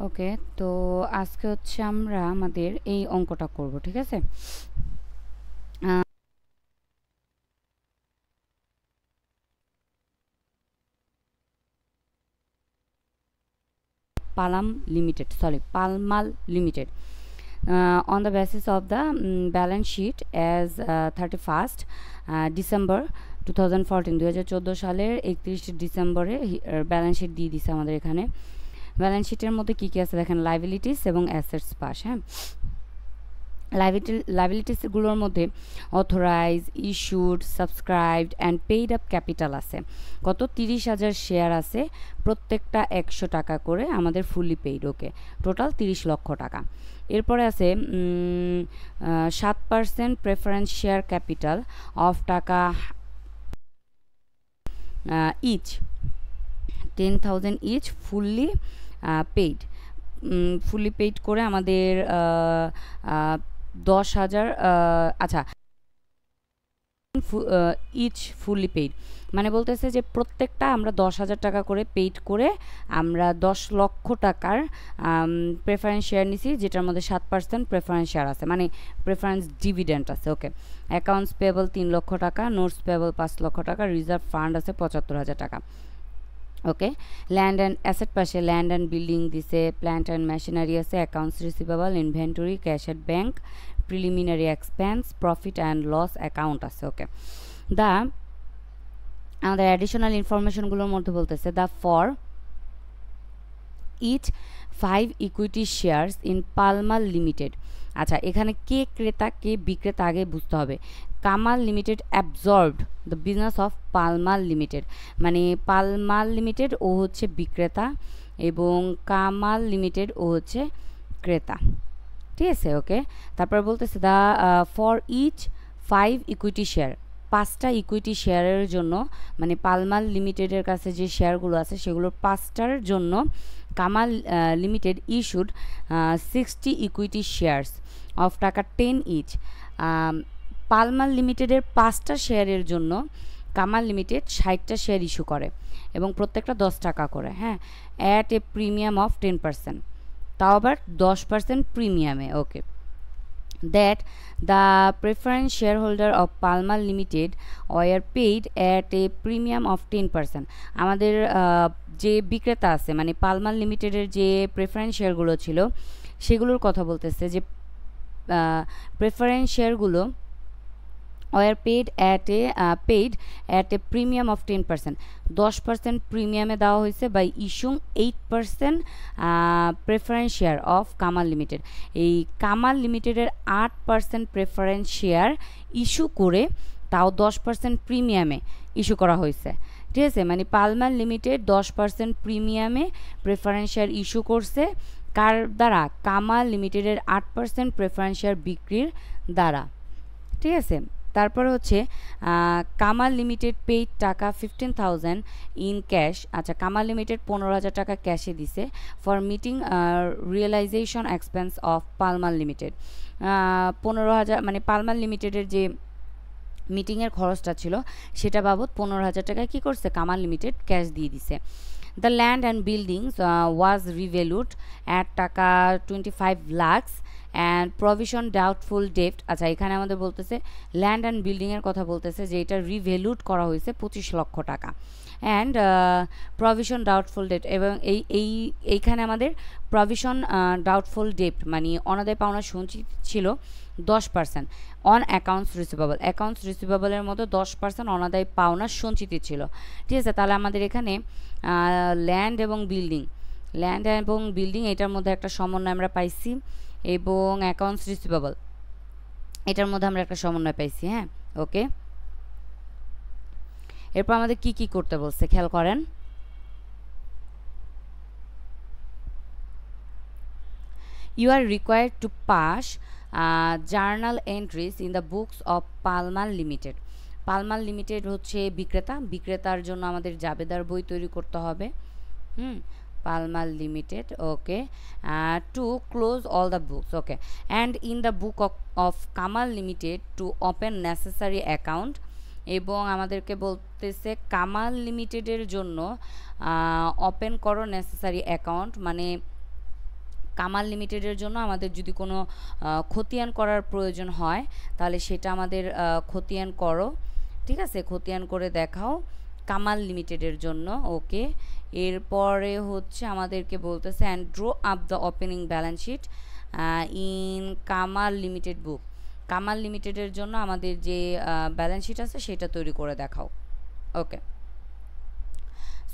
ওকে, তো আজকে হচ্ছে আমরা আমাদের এই অঙ্কটা করব, ঠিক আছে? Palmal Limited. On the basis of the balance sheet as 31st December 2014 2014 সালের 31 ডিসেম্বরে ব্যালেন্স শিট দিয়ে দিছে আমাদের এখানে। ব্যালেন্স শিটের মধ্যে কী কী আছে দেখেন, লাইবিলিটিস এবং অ্যাসেটস পাস। হ্যাঁ, লাইবিলিটিসগুলোর মধ্যে authorise, issued, subscribed and paid up capital আছে। কত? 30,000 শেয়ার আছে, প্রত্যেকটা 100 টাকা করে আমাদের ফুললি পেইড। ওকে, টোটাল 30 লক্ষ টাকা। এরপরে আছে 7% প্রেফারেন্স শেয়ার ক্যাপিটাল অফ টাকা each 10,000 each fully paid. Fully paid করে আমাদের 10,000, আচ্ছা, ইচ ফুললি পেইড মানে বলতেছে যে প্রত্যেকটা আমরা 10,000 টাকা করে পেইড করে আমরা 10 লক্ষ টাকার প্রেফারেন্স শেয়ার নিছি, যেটার মধ্যে 7% প্রেফারেন্স শেয়ার আছে, মানে প্রেফারেন্স ডিভিডেন্ট আছে। ওকে, অ্যাকাউন্টস পেয়েবল 3 লক্ষ টাকা, নোটস পেয়েবল 5 লক্ষ টাকা, রিজার্ভ ফান্ড আছে 75,000 টাকা। ওকে, ল্যান্ড অ্যান্ড অ্যাসেট পাশে ল্যান্ড অ্যান্ড বিল্ডিং দিছে, প্ল্যান্ট অ্যান্ড মেশিনারি আছে, accounts receivable, inventory, cash at bank, preliminary expense, profit and loss account আছে। ওকে, দা আমাদের অ্যাডিশনাল ইনফরমেশনগুলোর মধ্যে বলতেছে the for each 5 equity shares in Palmal limited. আচ্ছা, এখানে কে ক্রেতা কে বিক্রেতা আগে বুঝতে হবে। Kamal limited absorbed the business of Palmal limited, মানে পালমাল লিমিটেড ও হচ্ছে বিক্রেতা এবং কামাল লিমিটেড ও হচ্ছে ক্রেতা, ঠিক আছে? ওকে, তারপর বলতেছে the for each 5 equity share, 5টা ইকুইটি শেয়ারের জন্য, মানে পালমাল লিমিটেডের কাছে যে শেয়ারগুলো আছে সেগুলোর 5টার জন্য Kamal limited issued 60 equity shares of টাকা 10 ইচ। পালমাল লিমিটেডের 5টা শেয়ারের জন্য কামাল লিমিটেড 60টা শেয়ার ইস্যু করে এবং প্রত্যেকটা 10 টাকা করে। হ্যাঁ, অ্যাট এ প্রিমিয়াম অফ 10%, তাও আবার 10% প্রিমিয়ামে। ওকে, that the preference shareholder of Palmal Limited were paid at a premium of 10%। আমাদের যে বিক্রেতা আছে, মানে পালমাল লিমিটেডের যে প্রেফারেন্স শেয়ারগুলো ছিল সেগুলোর কথা বলতেছে, যে প্রেফারেন্স শেয়ারগুলো were paid at a premium of 10%, 10% প্রিমিয়ামে দেওয়া হয়েছে by issuing 8% preference share of Kamal limited. এই কামাল লিমিটেডের 8% প্রেফারেন্স শেয়ার ইস্যু করে, তাও 10% প্রিমিয়ামে ইস্যু করা হয়েছে, ঠিক আছে? মানে Palmal limited 10% প্রিমিয়ামে preference share issue করছে, কার দ্বারা? কামাল লিমিটেডের 8% প্রেফারেন্স শেয়ার বিক্রির দ্বারা, ঠিক আছে? তারপরে হচ্ছে কামাল লিমিটেড পেইড টাকা 15,000 ইন ক্যাশ। আচ্ছা, কামাল লিমিটেড 15,000 টাকা ক্যাশে দিছে for meeting realisation expense of Palmal limited. 15,000 মানে পালমাল লিমিটেডের যে মিটিংয়ের খরচটা ছিল সেটা বাবদ 15,000 টাকা কী করছে? কামাল লিমিটেড ক্যাশ দিয়ে দিছে। The land and buildings was revalued at টাকা 25 lakhs অ্যান্ড প্রভিশন ডাউটফুল ডেপ্ট। আচ্ছা, এখানে আমাদের বলতেছে ল্যান্ড অ্যান্ড বিল্ডিংয়ের কথা বলতেছে যে এটা রিভ্যালুড করা হয়েছে 25 লক্ষ টাকা অ্যান্ড প্রভিশন ডাউটফুল ডেপ্ট, এবং এইখানে আমাদের প্রভিশন ডাউটফুল ডেপ্ট মানে অনাদায় পাওনা সঞ্চিত ছিল 10% অন অ্যাকাউন্টস রিসিভেবল। অ্যাকাউন্টস রিসিভেবলের মতো 10% অনাদায় পাওনা সঞ্চিত ছিল, ঠিক আছে? তাহলে আমাদের এখানে ল্যান্ড এবং বিল্ডিং এটার মধ্যে একটা সমন্বয় আমরা পাইছি, এবং অ্যাকাউন্টস রিসিভেবল এটার মধ্যে আমরা একটা সমন্বয় পাইছি। হ্যাঁ, ওকে, এরপর আমাদের কি কি করতে বলছে খেয়াল করেন। You are required to pass journal entries in the books of Palmal limited. Palmal limited হচ্ছে বিক্রেতার জন্য আমাদের জাবেদার বই তৈরি করতে হবে। Palmal Limited, okay, to close all the books, okay, and in the book of Kamal Limited to open necessary account, এবং আমাদেরকে বলতেছে কামাল লিমিটেডের জন্য ওপেন করো নেসেসারি অ্যাকাউন্ট, মানে কামাল লিমিটেডের জন্য আমাদের যদি কোনো খতিয়ান করার প্রয়োজন হয় তাহলে সেটা আমাদের খতিয়ান করো, ঠিক আছে, খতিয়ান করে দেখাও কামাল লিমিটেডের জন্য। ওকে, এরপরে হচ্ছে আমাদেরকে বলতেছে and draw up the opening balance sheet in Kamal limited book. Kamal লিমিটেডের জন্য আমাদের যে ব্যালেন্স শিট আছে সেটা তৈরি করে দেখাও। ওকে,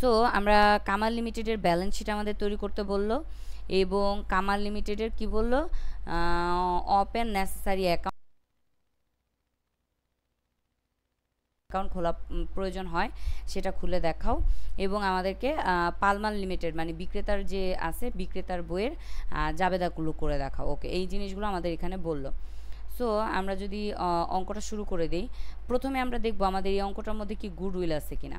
সো আমরা কামাল লিমিটেডের ব্যালেন্স শিট আমাদের তৈরি করতে বলল এবং কামাল লিমিটেডের কি বলল, ওপেন নেসেসারি অ্যাকাউন্ট খোলা প্রয়োজন হয় সেটা খুলে দেখাও এবং আমাদেরকে পালমাল লিমিটেড মানে বিক্রেতার যে আছে বিক্রেতার বইয়ের জাবেদাগুলো করে দেখাও। ওকে, এই জিনিসগুলো আমাদের এখানে বললো। সো আমরা যদি অঙ্কটা শুরু করে দিই, প্রথমে আমরা দেখব আমাদের এই অঙ্কটার মধ্যে কি গুডউইল আছে কিনা।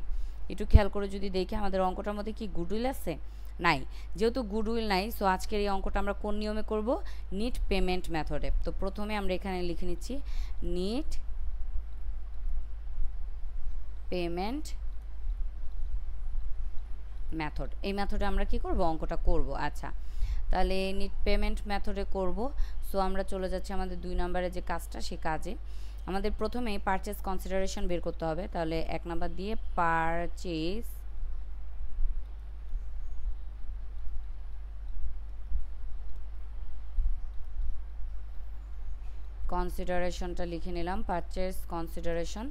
একটু খেয়াল করে যদি দেখি আমাদের অঙ্কটার মধ্যে কি গুডউইল আছে, নাই। যেহেতু গুডউইল নাই, সো আজকের এই অঙ্কটা আমরা কোন নিয়মে করব, নিট পেমেন্ট মেথডে। তো প্রথমে আমরা এখানে লিখে নিচ্ছি নিট পেমেন্ট মেথড। এই মেথডে আমরা কি করব, অঙ্কটা করব। আচ্ছা, তাহলে নিট পেমেন্ট মেথডে করব। সো আমরা চলে যাচ্ছি আমাদের 2 নম্বরে যে কাজটা, সে কাজে আমাদের প্রথমে পারচেজ কনসিডারেশন বের করতে হবে। তাহলে 1 নাম্বার দিয়ে পারচেজ কনসিডারেশনটা লিখে নিলাম, পারচেজ কনসিডারেশন।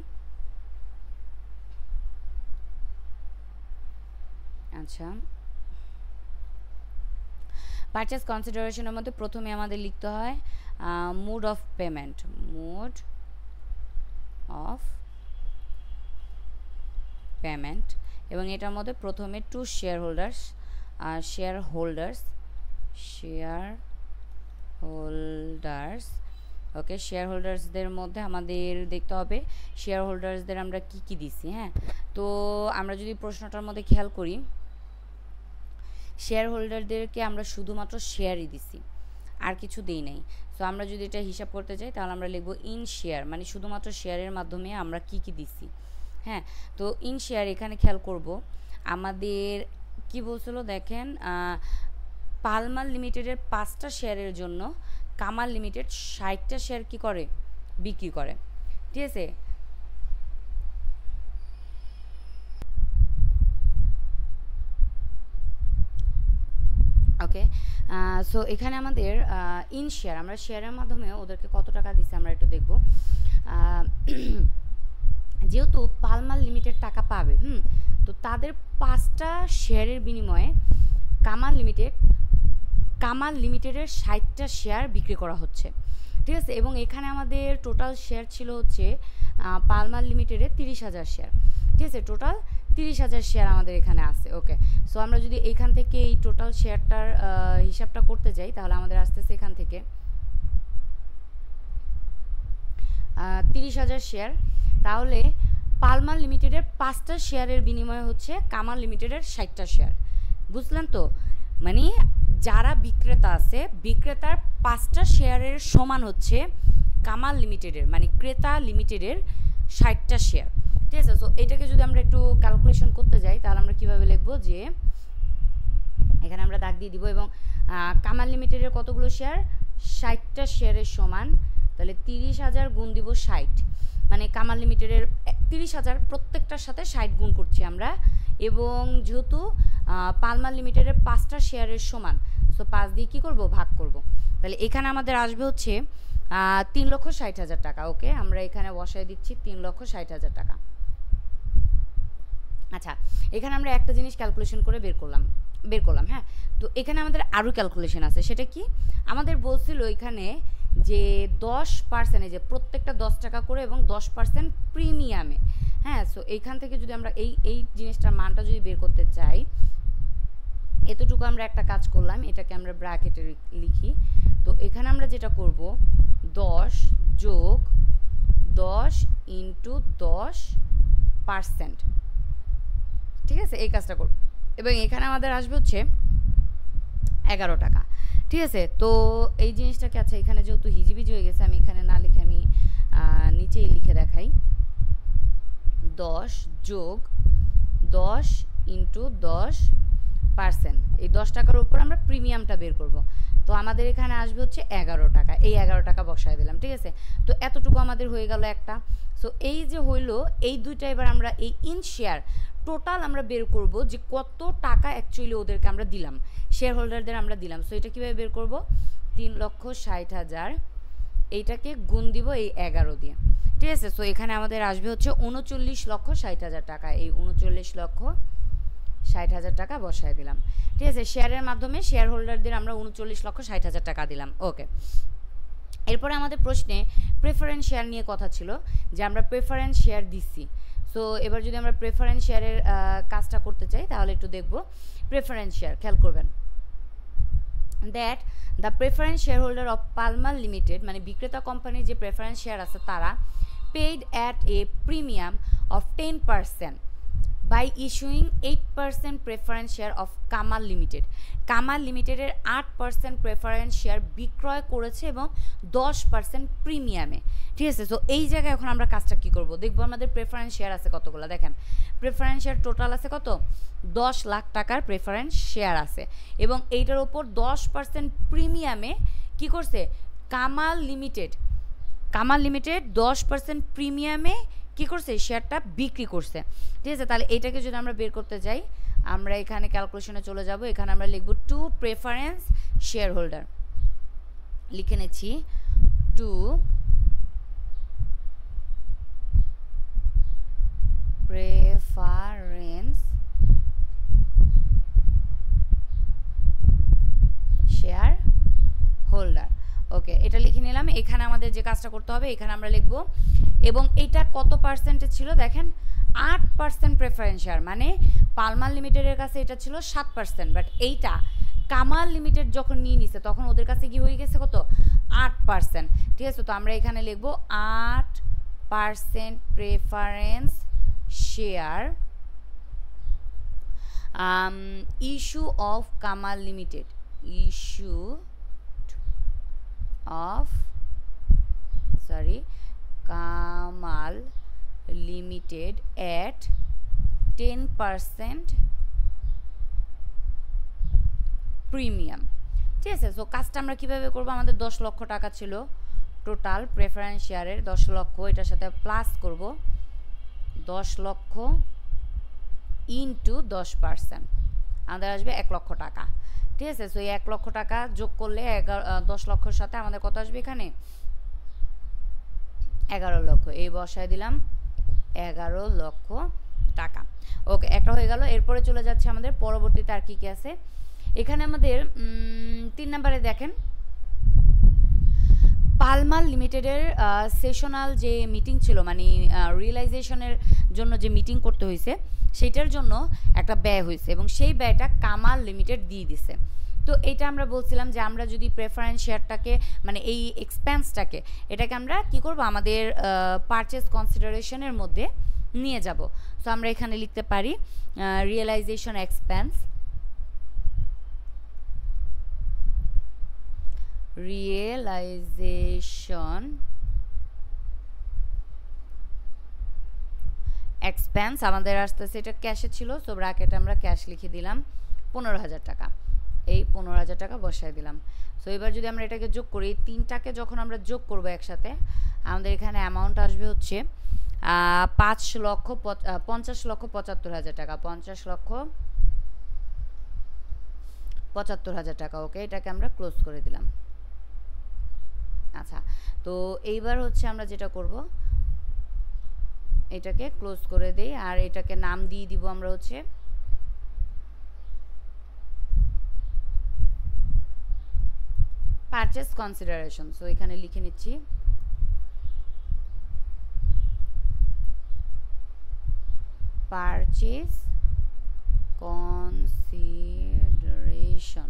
আচ্ছা, পারচেজ কনসিডারেশনের মধ্যে প্রথমে আমাদের লিখতে হয় mode of payment, mode of payment, এবং এটার মধ্যে প্রথমে টু শেয়ার হোল্ডার্স, ওকে, শেয়ার হোল্ডার্সদের মধ্যে আমাদের দেখতে হবে শেয়ার হোল্ডার্সদের আমরা কি কি দিছি। হ্যাঁ, তো আমরা যদি প্রশ্নটার মধ্যে খেয়াল করি, শেয়ার হোল্ডারদেরকে আমরা শুধুমাত্র শেয়ারই দিছি, আর কিছু দিই নাই। সো আমরা যদি এটা হিসাব করতে চাই তাহলে আমরা লিখব ইন শেয়ার, মানে শুধুমাত্র শেয়ারের মাধ্যমে আমরা কি কি দিছি। হ্যাঁ, তো ইন শেয়ার এখানে খেয়াল করব আমাদের কি বলছিল দেখেন, পালমাল লিমিটেডের 5টা শেয়ারের জন্য কামাল লিমিটেড 60টা শেয়ার কি করে, বিক্রি করে। ঠিক আছে, ওকে। সো এখানে আমাদের ইন শেয়ার, আমরা শেয়ারের মাধ্যমে ওদেরকে কত টাকা দিচ্ছি আমরা একটু দেখব। যেহেতু পালমাল লিমিটেড টাকা পাবে, তো তাদের 5টা শেয়ারের বিনিময়ে কামাল লিমিটেডের 60টা শেয়ার বিক্রি করা হচ্ছে। ঠিক আছে, এবং এখানে আমাদের টোটাল শেয়ার ছিল হচ্ছে পালমাল লিমিটেডের 30,000 শেয়ার। ঠিক আছে, টোটাল 30,000 শেয়ার আমাদের এখানে আছে। ওকে, সো আমরা যদি এইখান থেকে এই টোটাল শেয়ারটার হিসাবটা করতে যাই তাহলে আমাদের আসতেছে এখান থেকে 30,000 শেয়ার। তাহলে পালমাল লিমিটেডের 5টা শেয়ারের বিনিময়ে হচ্ছে কামাল লিমিটেডের 60টা শেয়ার। বুঝলেন তো, মানে যারা বিক্রেতা আছে বিক্রেতার 5টা শেয়ারের সমান হচ্ছে কামাল লিমিটেডের মানে ক্রেতা লিমিটেডের 60টা শেয়ার। ঠিক আছে, সো এটাকে যদি আমরা একটু ক্যালকুলেশন করতে যাই তাহলে আমরা কিভাবে লিখব, যে এখানে আমরা দাগ দিয়ে দিব এবং কামাল লিমিটেডের কতগুলো শেয়ার, 60টা শেয়ারের সমান। তাহলে 30,000 গুণ দিব 60, মানে কামাল লিমিটেডের 30,000 প্রত্যেকটার সাথে 60 গুণ করছি আমরা, এবং যেহেতু পালমাল লিমিটেডের 5টা শেয়ারের সমান, সো 5 দিয়ে কী করব, ভাগ করব। তাহলে এখানে আমাদের আসবে হচ্ছে 3,60,000 টাকা। ওকে, আমরা এখানে বসাই দিচ্ছি 3,60,000 টাকা। আচ্ছা, এখানে আমরা একটা জিনিস ক্যালকুলেশন করে বের করলাম। হ্যাঁ, তো এখানে আমাদের আরও ক্যালকুলেশন আছে। সেটা কি, আমাদের বলছিল এখানে যে 10%, এই যে প্রত্যেকটা 10 টাকা করে এবং 10% প্রিমিয়ামে। হ্যাঁ, সো এইখান থেকে যদি আমরা এই জিনিসটার মানটা যদি বের করতে চাই, এতটুকু আমরা একটা কাজ করলাম, এটাকে আমরা ব্র্যাকেটে লিখি। তো এখানে আমরা যেটা করব, 10 যোগ 10 ইন্টু 10%। ঠিক আছে, এই কাজটা করব এবং এখানে আমাদের আসবে হচ্ছে 11 টাকা। ঠিক আছে, তো এই জিনিসটাকে, আচ্ছা এখানে যেহেতু হিজিবিজি হয়ে গেছে আমি এখানে না লিখে আমি নিচেই লিখে দেখাই, 10 যোগ 10 ইন্টু 10%। এই 10 টাকার উপর আমরা প্রিমিয়ামটা বের করব। তো আমাদের এখানে আসবে হচ্ছে 11 টাকা, এই 11 টাকা বসায় দিলাম, ঠিক আছে। তো এতটুকু আমাদের হয়ে গেল একটা। সো এই যে হইলো এই দুইটা, এবার আমরা এই ইন শেয়ার টোটাল আমরা বের করব যে কত টাকা অ্যাকচুয়ালি ওদেরকে আমরা দিলাম, শেয়ার হোল্ডারদের আমরা দিলাম। সো এটা কীভাবে বের করব, 3,60,000 এইটাকে গুণ দিব এই 11 দিয়ে, ঠিক আছে। সো এখানে আমাদের আসবে হচ্ছে 39,60,000 টাকা, এই 39,60,000 টাকা বসায় দিলাম, ঠিক আছে। শেয়ারের মাধ্যমে শেয়ার হোল্ডারদের আমরা 39,60,000 টাকা দিলাম, ওকে। এরপরে আমাদের প্রশ্নে প্রেফারেন্স শেয়ার নিয়ে কথা ছিল যে আমরা প্রেফারেন্স শেয়ার দিচ্ছি। সো এবার যদি আমরা প্রেফারেন্স শেয়ারের কাজটা করতে চাই তাহলে একটু দেখব। প্রেফারেন্স শেয়ার খেয়াল করবেন, that the preference share holder of Palmer limited, মানে বিক্রেতা কোম্পানির যে প্রেফারেন্স শেয়ার আছে তারা paid at a premium of 10% by issuing 8% preference share of Kamal limited. Kamal লিমিটেডের 8% প্রেফারেন্স শেয়ার বিক্রয় করেছে এবং 10% প্রিমিয়ামে, ঠিক আছে। সো এই জায়গায় এখন আমরা কাজটা কী করব, দেখবো আমাদের প্রেফারেন্স শেয়ার আছে কতগুলো। দেখেন প্রেফারেন্স শেয়ার টোটাল আছে কত, 10 লাখ টাকার প্রেফারেন্স শেয়ার আছে, এবং এইটার ওপর 10% প্রিমিয়ামে কী করছে কামাল লিমিটেড 10% প্রিমিয়ামে কী করছে শেয়ারটা বিক্রি করছে, ঠিক আছে। তাহলে এইটাকে যদি আমরা বের করতে যাই, আমরা এখানে ক্যালকুলেশনে চলে যাব, এখানে আমরা লিখব টু প্রেফারেন্স শেয়ার হোল্ডার, লিখে নিচ্ছি টু প্রেফারেন্স শেয়ার হোল্ডার, ওকে। এটা লিখে নিলাম। এখানে আমাদের যে কাজটা করতে হবে, এখানে আমরা লিখব, এবং এটা কত পার্সেন্টে ছিল দেখেন 8% প্রেফারেন্স শেয়ার, মানে পালমার লিমিটেডের কাছে এটা ছিল 7%, বাট এইটা কামাল লিমিটেড যখন নিয়ে নিছে তখন ওদের কাছে কি হয়ে গেছে কত 8%, ঠিক আছে। তো আমরা এখানে লিখব 8% preference share issue of Kamal limited, issue of Kamal Limited at 10% premium, ঠিক আছে। সো কাজটা আমরা কীভাবে করবো, আমাদের 10 লক্ষ টাকা ছিল টোটাল প্রেফারেন্স শেয়ারের, 10 লক্ষ এটার সাথে প্লাস করব 10 লক্ষ ইন্টু 10%, আমাদের আসবে 1 লক্ষ টাকা, ঠিক আছে। সো এই 1 লক্ষ টাকা যোগ করলে 10 লক্ষর সাথে আমাদের কত আসবে, এখানে 11 লক্ষ, এই বসায় দিলাম 11 লক্ষ টাকা, ওকে। একটা হয়ে গেল। এরপরে চলে যাচ্ছে আমাদের পরবর্তীতে আর কী কী আছে। এখানে আমাদের 3 নম্বরে দেখেন পালমার লিমিটেডের সেশনাল যে মিটিং ছিল, মানে রিয়েলাইজেশনের জন্য যে মিটিং করতে হয়েছে সেটার জন্য একটা ব্যয় হয়েছে, এবং সেই ব্যয়টা কামাল লিমিটেড দিয়ে দিছে। তো এইটা আমরা বলছিলাম যে আমরা যদি প্রেফারেন্স শেয়ারটাকে, মানে এই এক্সপেন্সটাকে, এটাকে আমরা কি করব, আমাদের পারচেজ কনসিডারেশনের মধ্যে নিয়ে যাব। সো আমরা এখানে লিখতে পারি রিয়েলাইজেশন এক্সপেন্স, এক্সপেন্স আমাদের আসতেছে, এটা ক্যাশে ছিল, সো ব্র্যাকেটে আমরা ক্যাশ লিখে দিলাম 15,000 টাকা, এই 15,000 টাকা বসায় দিলাম। সো এবার যদি আমরা এটাকে যোগ করি, এই তিনটাকে যখন আমরা যোগ করব একসাথে, আমাদের এখানে অ্যামাউন্ট আসবে হচ্ছে 50,75,000 টাকা, 50,75,000 টাকা, ওকে। এটাকে আমরা ক্লোজ করে দিলাম। আচ্ছা, তো এইবার হচ্ছে আমরা যেটা করব, এটাকে ক্লোজ করে দেই, আর এটাকে নাম দিয়ে দিব আমরা হচ্ছে পারচেজ কনসিডারেশন। সো এখানে লিখে নিচ্ছি পারচেজ কনসিডারেশন,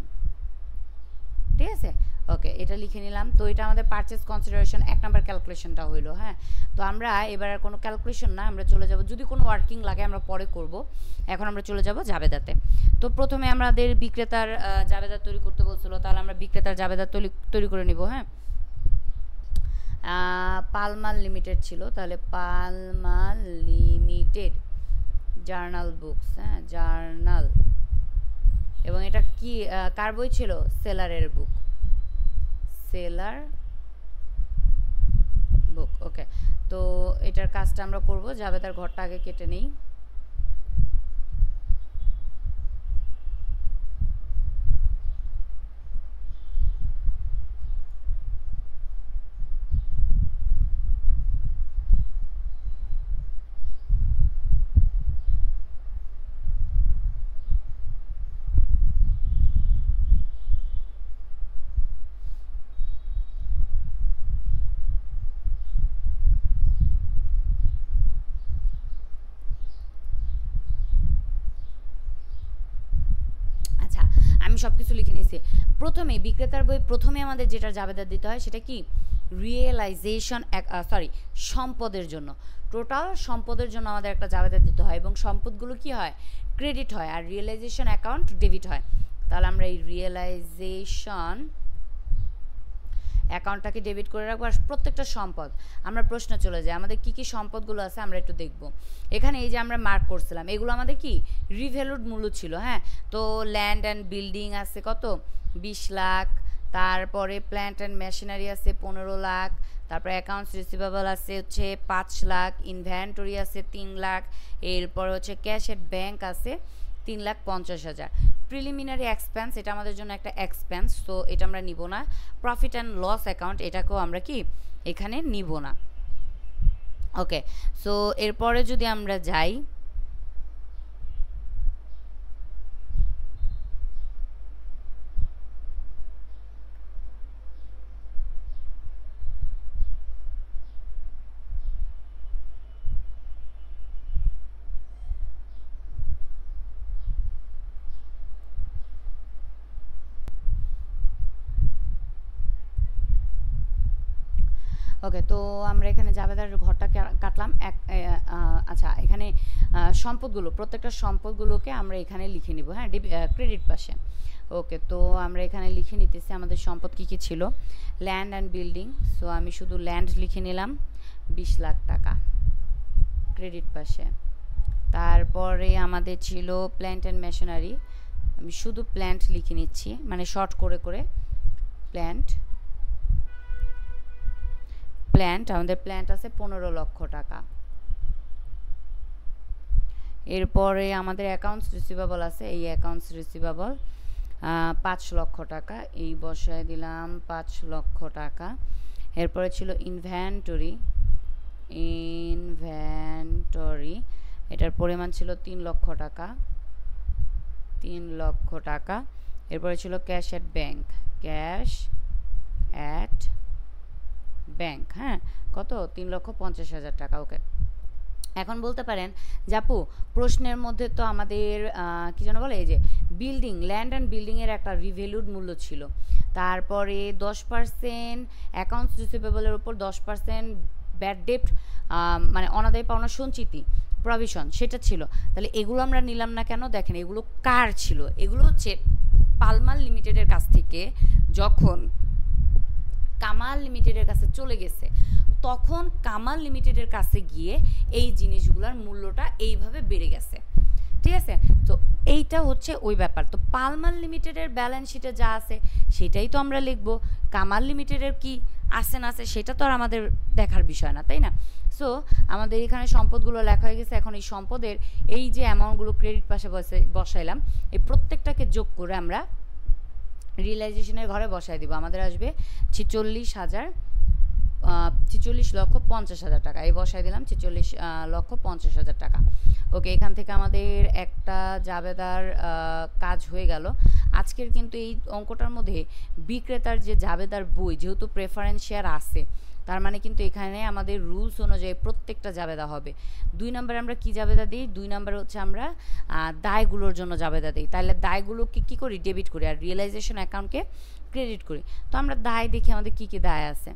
ঠিক আছে, ওকে। এটা লিখে নিলাম। তো এটা আমাদের পারচেজ কনসিডারেশন 1 নাম্বার ক্যালকুলেশনটা হইলো, হ্যাঁ। তো আমরা এবার আর কোনো ক্যালকুলেশন না, আমরা চলে যাব, যদি কোনো ওয়ার্কিং লাগে আমরা পরে করব, এখন আমরা চলে যাব জাবেদাতে। তো প্রথমে আমাদের বিক্রেতার জাবেদা তৈরি করতে বলছিল, তাহলে আমরা বিক্রেতার জাবেদা তৈরি করে নিব, হ্যাঁ। পালমার লিমিটেড ছিল, তাহলে পালমার লিমিটেড জার্নাল বুকস, হ্যাঁ, জার্নাল, এবং এটা কি কার বই ছিল, সেলারের বুক, সেলার বুক। ওকে, তো এটার কাজটা আমরা করব, জাবেদার ঘরটা আগে কেটে নেই। আচ্ছা, আমি সব কিছু লিখে নিয়েছি। প্রথমে বিক্রেতার বই প্রথমে আমাদের যেটা জাবেদা দিতে হয় সেটা কি, রিয়েলাইজেশন, সরি, সম্পদের জন্য, টোটাল সম্পদের জন্য আমাদের একটা জাবেদা দিতে হয়, এবং সম্পদগুলো কি হয়, ক্রেডিট হয়, আর রিয়েলাইজেশন অ্যাকাউন্ট ডেবিট হয়। তাহলে আমরা এই রিয়েলাইজেশন অ্যাকাউন্টটাকে ডেবিট করে রাখবো। আর প্রত্যেকটা সম্পদ, আমরা প্রশ্ন চলে যায় আমাদের কি কি সম্পদগুলো আছে আমরা একটু দেখব। এখানে এই যে আমরা মার্ক করছিলাম, এগুলো আমাদের কি রিভ্যালুড মূল্য ছিল। হ্যাঁ, তো ল্যান্ড অ্যান্ড বিল্ডিং আছে কত, 20 লাখ, তারপরে প্ল্যান্ট অ্যান্ড মেশিনারি আছে 15 লাখ, তারপরে অ্যাকাউন্টস রিসিভেবল আছে হচ্ছে 5 লাখ, ইনভেন্টরি আছে 3 লাখ, এরপর হচ্ছে ক্যাশ এট ব্যাংক আছে 3,50,000। প্রিলিমিনারি এক্সপেন্স, এটা আমাদের জন্য একটা এক্সপেন্স, তো এটা আমরা নিব না। প্রফিট অ্যান্ড লস অ্যাকাউন্ট, এটাকেও আমরা কি এখানে নিব না। ওকে, সো এরপরে যদি আমরা যাই, ওকে, তো আমরা এখানে জাবেদার ঘরটা কাটলাম। আচ্ছা, এখানে সম্পদগুলো, প্রত্যেকটা সম্পদগুলোকে আমরা এখানে লিখে নিব। হ্যাঁ, ক্রেডিট পাশে। ওকে, তো আমরা এখানে লিখে নিতেছি আমাদের সম্পদ কী কী ছিল। ল্যান্ড অ্যান্ড বিল্ডিং, সো আমি শুধু ল্যান্ড লিখে নিলাম 20 লাখ টাকা ক্রেডিট পাশে। তারপরে আমাদের ছিল প্ল্যান্ট অ্যান্ড মেশিনারি, আমি শুধু প্ল্যান্ট লিখে নিচ্ছি, মানে শর্ট করে করে প্ল্যান্ট। আমাদের প্ল্যান্ট আছে 15 লক্ষ টাকা। এরপরে আমাদের অ্যাকাউন্টস রিসিভেবল আছে, এই অ্যাকাউন্টস রিসিভেবল 5 লক্ষ টাকা, এই বসায় দিলাম 5 লক্ষ টাকা। এরপরে ছিল ইনভেন্টরি, এটার পরিমাণ ছিল 3 লক্ষ টাকা, 3 লক্ষ টাকা। এরপরে ছিল cash at bank, cash at bank, হ্যাঁ, কত, 3,50,000 টাকা। ওকে, এখন বলতে পারেন জাপু, প্রশ্নের মধ্যে তো আমাদের কি যেন বলে, এই যে বিল্ডিং, ল্যান্ড অ্যান্ড বিল্ডিংয়ের একটা রিভ্যালুড মূল্য ছিল, তারপরে 10% অ্যাকাউন্টস রিসিভেবলের উপর 10% ব্যাড ডেপ্ট, মানে অনাদায়ী পাওনা সঞ্চিতি প্রভিশন, সেটা ছিল। তাহলে এগুলো আমরা নিলাম না কেন, দেখেন এগুলো কার ছিল, এগুলো হচ্ছে পালমার লিমিটেডের কাছ থেকে যখন কামাল লিমিটেডের কাছে চলে গেছে, তখন কামাল লিমিটেডের কাছে গিয়ে এই জিনিসগুলোর মূল্যটা এইভাবে বেড়ে গেছে। ঠিক আছে, তো এইটা হচ্ছে ওই ব্যাপার। তো পালমার লিমিটেডের ব্যালেন্স শিটে যা আছে সেটাই তো আমরা লিখবো, কামাল লিমিটেডের কি আছে না আছে সেটা তো আর আমাদের দেখার বিষয় না, তাই না? সো আমাদের এখানে সম্পদগুলো লেখা হয়ে গেছে। এখন এই সম্পদের এই যে অ্যামাউন্টগুলো ক্রেডিট পাশে বসাইলাম, এই প্রত্যেকটাকে যোগ করে আমরা রিয়েলাইজেশনের ঘরে বসায় দিব। আমাদের আসবে 46,50,000 টাকা, এই বসায় দিলাম 46,50,000 টাকা। ওকে, এখান থেকে আমাদের একটা জাবেদার কাজ হয়ে গেল আজকের। কিন্তু এই অঙ্কটার মধ্যে বিক্রেতার যে জাবেদার বই, যেহেতু প্রেফারেন্স শেয়ার আছে, তার মানে কিন্তু এখানে আমাদের রুলস অনুযায়ী প্রত্যেকটা জাবেদা হবে। 2 নম্বরে আমরা কি জাবেদা দিই, 2 নম্বরে হচ্ছে আমরা দায়গুলোর জন্য জাবেদা দিই। তাহলে দায়গুলোকে কী করি, ডেবিট করি, আর রিয়েলাইজেশন অ্যাকাউন্টকে ক্রেডিট করি। তো আমরা দায় দেখি আমাদের কী কী দায় আছে।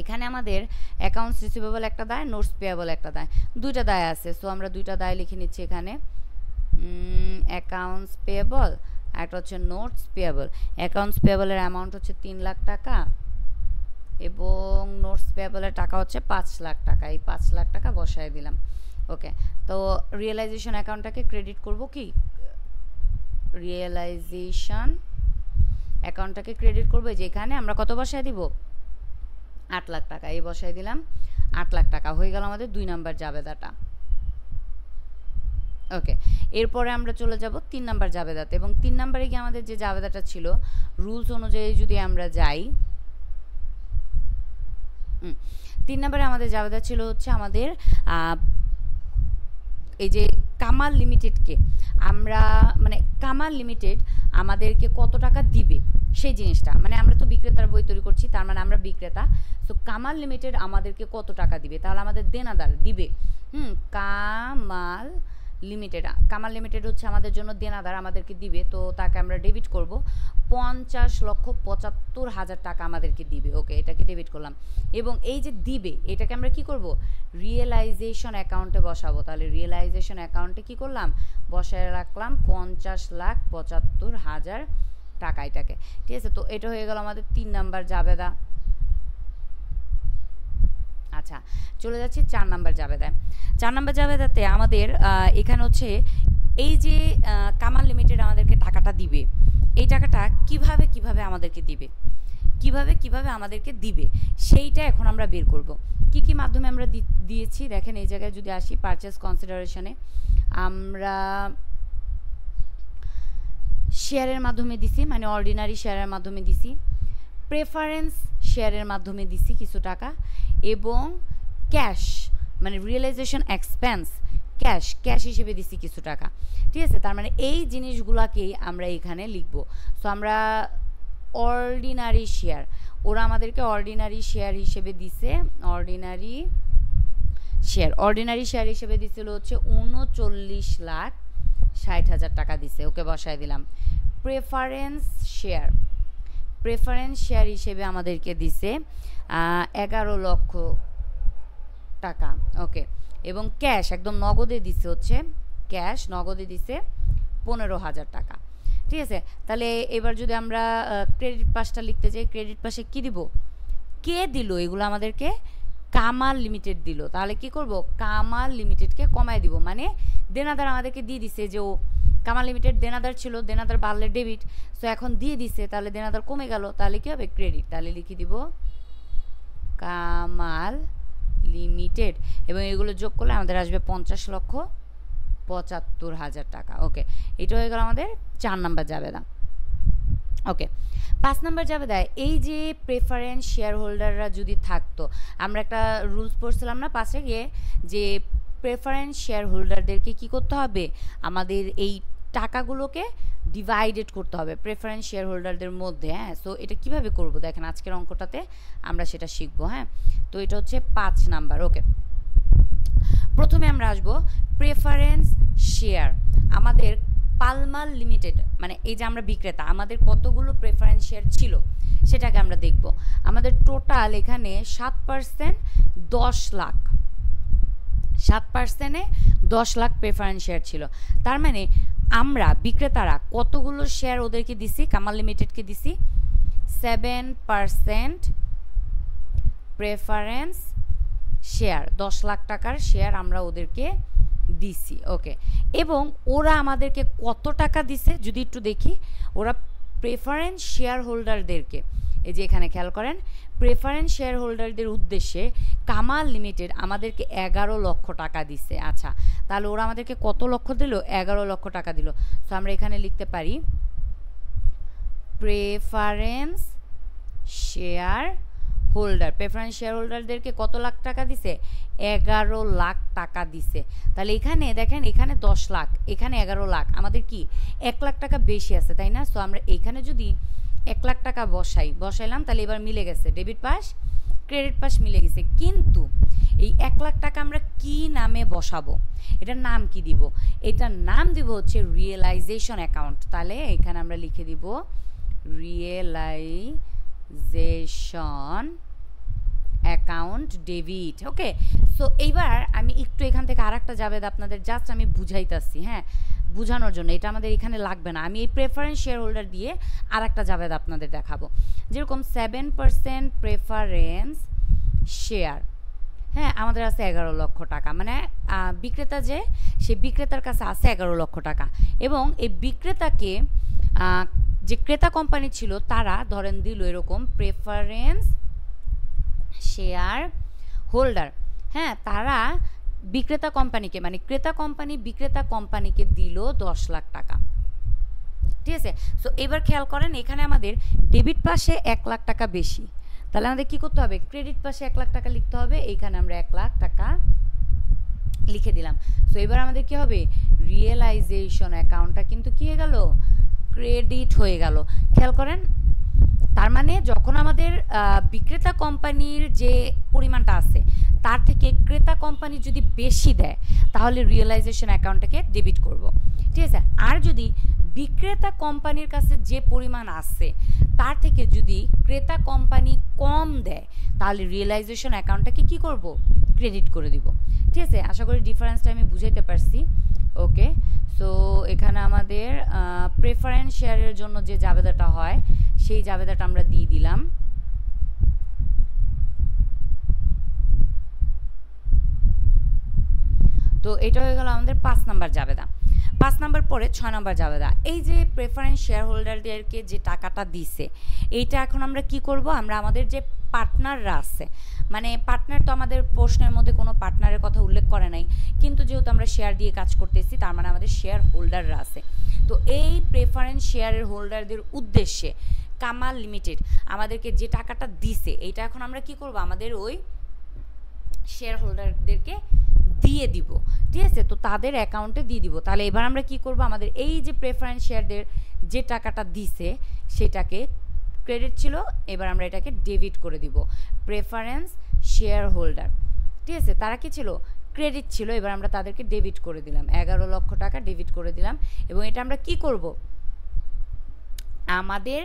এখানে আমাদের অ্যাকাউন্টস রিসিভেবল একটা দায়, নোটস পেয়েবল একটা দায়, দুইটা দায় আছে। সো আমরা দুইটা দায় লিখে নিচ্ছি এখানে, অ্যাকাউন্টস পেয়েবল, একটা হচ্ছে নোটস পেয়েবল। অ্যাকাউন্টস পেয়েবলের অ্যামাউন্ট হচ্ছে 3 লাখ টাকা এবং নোটস পেয়েবলের টাকা হচ্ছে 5 লাখ টাকা। এই 5 লাখ টাকা বসায় দিলাম। ওকে, তো রিয়েলাইজেশন অ্যাকাউন্টটাকে ক্রেডিট করব কি, রিয়েলাইজেশন অ্যাকাউন্টটাকে ক্রেডিট করবো, যে এখানে আমরা কত বসায় দিব, 8 লাখ টাকা, এই বসায় দিলাম 8 লাখ টাকা। হয়ে গেল আমাদের 2 নাম্বার জাবেদাটা। ওকে, এরপরে আমরা চলে যাব 3 নাম্বার জাবেদাতে, এবং 3 নাম্বারে গিয়ে আমাদের যে জাবেদাটা ছিল রুলস অনুযায়ী যদি আমরা যাই, 3 নাম্বারে আমাদের জাবেদা ছিল হচ্ছে আমাদের এই যে কামাল লিমিটেডকে আমরা, মানে কামাল লিমিটেড আমাদেরকে কত টাকা দিবে সেই জিনিসটা, মানে আমরা তো বিক্রেতার বই তৈরি করছি, তার মানে আমরা বিক্রেতা। সো কামাল লিমিটেড আমাদেরকে কত টাকা দিবে, তাহলে আমাদের দেনাদার দিবে কামাল লিমিটেড। কামাল লিমিটেড হচ্ছে আমাদের জন্য দেনাদার, আমাদেরকে দিবে, তো তাকে আমরা ডেবিট করব 50,75,000 টাকা আমাদেরকে দিবে। ওকে, এটাকে ডেবিট করলাম, এবং এই যে দিবে এটাকে আমরা কি করব, রিয়েলাইজেশন অ্যাকাউন্টে বসাবো। তাহলে রিয়েলাইজেশন অ্যাকাউন্টে কি করলাম, বসায় রাখলাম 50,75,000 টাকা এটাকে। ঠিক আছে, তো এটা হয়ে গেল আমাদের 3 নাম্বার জাবেদা। আচ্ছা, চলে যাচ্ছি 4 নাম্বার জাবেদায়। 4 নাম্বার জাবেদাতে আমাদের এখানে হচ্ছে এই যে কামাল লিমিটেড আমাদেরকে টাকাটা দিবে, এই টাকাটা কিভাবে আমাদেরকে দিবে, কিভাবে আমাদেরকে দিবে সেইটা এখন আমরা বের করব। কি মাধ্যমে আমরা দিয়েছি দেখেন, এই জায়গায় যদি আসি পারচেজ কনসিডারেশনে, আমরা শেয়ারের মাধ্যমে দিছি, মানে অর্ডিনারি শেয়ারের মাধ্যমে দিছি, প্রেফারেন্স শেয়ারের মাধ্যমে দিছি কিছু টাকা, এবং ক্যাশ মানে রিয়েলাইজেশন এক্সপেন্স ক্যাশ হিসেবে দিছি কিছু টাকা। ঠিক আছে, তার মানে এই জিনিসগুলোকেই আমরা এখানে লিখব। সো আমরা অর্ডিনারি শেয়ার, ওরা আমাদেরকে অর্ডিনারি শেয়ার হিসেবে দিছে, অর্ডিনারি শেয়ার হিসেবে দিছিল হচ্ছে 39,60,000 টাকা দিছে। ওকে, বসায় দিলাম। প্রেফারেন্স শেয়ার হিসেবে আমাদেরকে দিছে 11 লক্ষ টাকা। ওকে, এবং ক্যাশ একদম নগদে দিছে হচ্ছে, নগদে দিছে 15,000 টাকা। ঠিক আছে, তাহলে এবার যদি আমরা ক্রেডিট পাশটা লিখতে যাই, ক্রেডিট পাশে কি দিব, কে দিল এগুলো আমাদেরকে, কামাল লিমিটেড দিল। তাহলে কি করব, কামাল লিমিটেডকে কমায় দিব, মানে দেনাদার আমাদেরকে দিয়ে দিছে, যে ও কামাল লিমিটেড দেনাদার ছিল, দেনাদার বাড়লে ডেবিট, সো এখন দিয়ে দিছে, তাহলে দেনাদার কমে গেল, তাহলে কি হবে, ক্রেডিট। তাহলে লিখে দিব কামাল লিমিটেড, এবং এগুলো যোগ করলে আমাদের আসবে 50,75,000 টাকা। ওকে, এটা হয়ে গেল আমাদের 4 নাম্বার জাবেদা। ওকে, 5 নাম্বার জাবেদায় এই যে প্রেফারেন্স শেয়ার হোল্ডাররা যদি থাকতো, আমরা একটা রুলস পড়ছিলাম না পাশে গিয়ে, যে প্রেফারেন্স শেয়ার হোল্ডারদেরকে কী করতে হবে, আমাদের এই টাকাগুলোকে ডিভাইডেড করতে হবে প্রেফারেন্স শেয়ার হোল্ডারদের মধ্যে। হ্যাঁ, সো এটা কিভাবে করব দেখেন, আজকের অঙ্কটাতে আমরা সেটা শিখবো। হ্যাঁ, তো এটা হচ্ছে 5 নাম্বার। ওকে, প্রথমে আমরা আসবো প্রেফারেন্স শেয়ার আমাদের পালমাল লিমিটেড, মানে এই যে আমরা বিক্রেতা, আমাদের কতগুলো প্রেফারেন্স শেয়ার ছিল সেটাকে আমরা দেখব। আমাদের টোটাল এখানে 7% 10 লাখ, 7%-এ 10 লাখ প্রেফারেন্স শেয়ার ছিল। তার মানে আমরা বিক্রেতারা কতগুলো শেয়ার ওদেরকে দিছি, কামাল লিমিটেডকে দিছি 7% প্রেফারেন্স শেয়ার, 10 লাখ টাকার শেয়ার আমরা ওদেরকে দিছি। ওকে, এবং ওরা আমাদেরকে কত টাকা দিছে যদি একটু দেখি, ওরা প্রেফারেন্স শেয়ার হোল্ডারদেরকে, এই যে এখানে খেয়াল করেন, প্রেফারেন্স শেয়ার হোল্ডারদের উদ্দেশ্যে কামাল লিমিটেড আমাদেরকে 11 লক্ষ টাকা দিছে। আচ্ছা, তাহলে ওরা আমাদেরকে কত লক্ষ দিল, 11 লক্ষ টাকা দিল। সো আমরা এখানে লিখতে পারি প্রেফারেন্স শেয়ার হোল্ডারদেরকে কত লাখ টাকা দিছে, 11 লাখ টাকা দিছে। তাহলে এখানে দেখেন, এখানে 10 লাখ, এখানে 11 লাখ, আমাদের কি 1 লাখ টাকা বেশি আছে, তাই না? সো আমরা এখানে যদি 1 লাখ টাকা বসাইলাম, তাহলে এবার মিলে গেছে, ডেবিট পাস ক্রেডিট পাস মিলে গেছে। কিন্তু এই 1 লাখ টাকা আমরা কি নামে বসাবো, এটার নাম কি দিব, এটার নাম দিব হচ্ছে রিয়েলাইজেশন অ্যাকাউন্ট। তাহলে এখানে আমরা লিখে দিব রিয়েলাইজেশন অ্যাকাউন্ট ডেবিট। ওকে, সো এইবার আমি একটু এখান থেকে আরেকটা জাবেদা আপনাদের জাস্ট আমি বুঝাইতেছি, হ্যাঁ, বোঝানোর জন্য, এটা আমাদের এখানে লাগবে না, আমি এই প্রেফারেন্স শেয়ার হোল্ডার দিয়ে আরেকটা জাবেদা আপনাদের দেখাবো। যেরকম 7% প্রেফারেন্স শেয়ার, হ্যাঁ, আমাদের আছে 11 লক্ষ টাকা, মানে বিক্রেতা যে, সে বিক্রেতার কাছে আছে 11 লক্ষ টাকা, এবং এই বিক্রেতাকে যে ক্রেতা কোম্পানি ছিল তারা ধরেন দিল এরকম প্রেফারেন্স শেয়ার হোল্ডার, হ্যাঁ, তারা বিক্রেতা কোম্পানিকে মানে ক্রেতা কোম্পানি বিক্রেতা কোম্পানিকে দিল 10 লাখ টাকা। ঠিক আছে, সো এবার খেয়াল করেন এখানে আমাদের ডেবিট পাশে 1 লাখ টাকা বেশি, তাহলে আমাদের কি করতে হবে, ক্রেডিট পাশে 1 লাখ টাকা লিখতে হবে, এইখানে আমরা 1 লাখ টাকা লিখে দিলাম। সো এবার আমাদের কি হবে, রিয়েলাইজেশন অ্যাকাউন্টটা কিন্তু কি হয়ে গেল, ক্রেডিট হয়ে গেল। খেয়াল করেন, তার মানে যখন আমাদের বিক্রেতা কোম্পানির যে পরিমাণটা আছে তার থেকে ক্রেতা কোম্পানি যদি বেশি দেয় তাহলে রিয়েলাইজেশন অ্যাকাউন্টটাকে ডেবিট করব, ঠিক আছে। আর যদি বিক্রেতা কোম্পানির কাছে যে পরিমাণ আছে তার থেকে যদি ক্রেতা কোম্পানি কম দেয় তাহলে রিয়েলাইজেশন অ্যাকাউন্টটাকে কি করব, ক্রেডিট করে দিব। ঠিক আছে, আশা করি ডিফারেন্সটা আমি বুঝাইতে পারছি। ওকে, সো এখানে আমাদের প্রেফারেন্স শেয়ারের জন্য যে জাবেদাটা হয় সেই জাবেদাটা আমরা দিয়ে দিলাম। তো এটা হয়ে গেল আমাদের 5 নাম্বার জাবেদা। 5 নাম্বার পরে 6 নাম্বার জাবেদা। এই যে প্রেফারেন্স শেয়ার হোল্ডারদেরকে যে টাকাটা দিছে এইটা এখন আমরা কি করব, আমরা আমাদের যে পার্টনাররা আছে, মানে পার্টনার তো আমাদের প্রশ্নের মধ্যে কোনো পার্টনারের কথা উল্লেখ করে নাই, কিন্তু যেহেতু আমরা শেয়ার দিয়ে কাজ করতেছি তার মানে আমাদের শেয়ার হোল্ডাররা আছে। তো এই প্রেফারেন্স শেয়ারের হোল্ডারদের উদ্দেশ্যে কামাল লিমিটেড আমাদেরকে যে টাকাটা দিছে এইটা এখন আমরা কি করব, আমাদের ওই শেয়ার হোল্ডারদেরকে দিয়ে দিব। ঠিক আছে, তো তাদের অ্যাকাউন্টে দিয়ে দিব। তাহলে এবার আমরা কি করব, আমাদের এই যে প্রেফারেন্স শেয়ারদের যে টাকাটা দিছে সেটাকে ক্রেডিট ছিল, এবার আমরা এটাকে ডেবিট করে দিব। প্রেফারেন্স শেয়ার হোল্ডার, ঠিক আছে, তারা কি ছিল, ক্রেডিট ছিল, এবার আমরা তাদেরকে ডেবিট করে দিলাম, 11 লক্ষ টাকা ডেবিট করে দিলাম। এবং এটা আমরা কি করব, আমাদের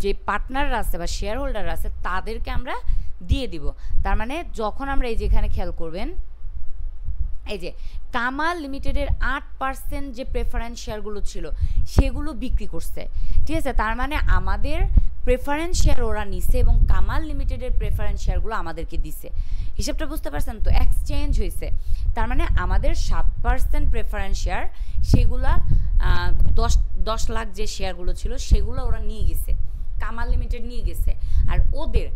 যে পার্টনাররা আছে বা শেয়ার হোল্ডাররা আছে তাদেরকে আমরা দিয়ে দিব। তার মানে যখন আমরা এই যে এখানে খেয়াল করবেন, এই যে কামাল লিমিটেডের 8% যে প্রেফারেন্স শেয়ারগুলো ছিল সেগুলো বিক্রি করছে। ঠিক আছে, তার মানে আমাদের প্রেফারেন্স শেয়ার ওরা নিছে এবং কামাল লিমিটেডের প্রেফারেন্স শেয়ারগুলো আমাদেরকে দিছে। হিসাবটা বুঝতে পারছেন তো, এক্সচেঞ্জ হয়েছে। তার মানে আমাদের 7% প্রেফারেন্স শেয়ার, সেগুলা 10 লাখ যে শেয়ারগুলো ছিল সেগুলো ওরা নিয়ে গেছে, কামাল লিমিটেড নিয়ে গেছে। আর ওদের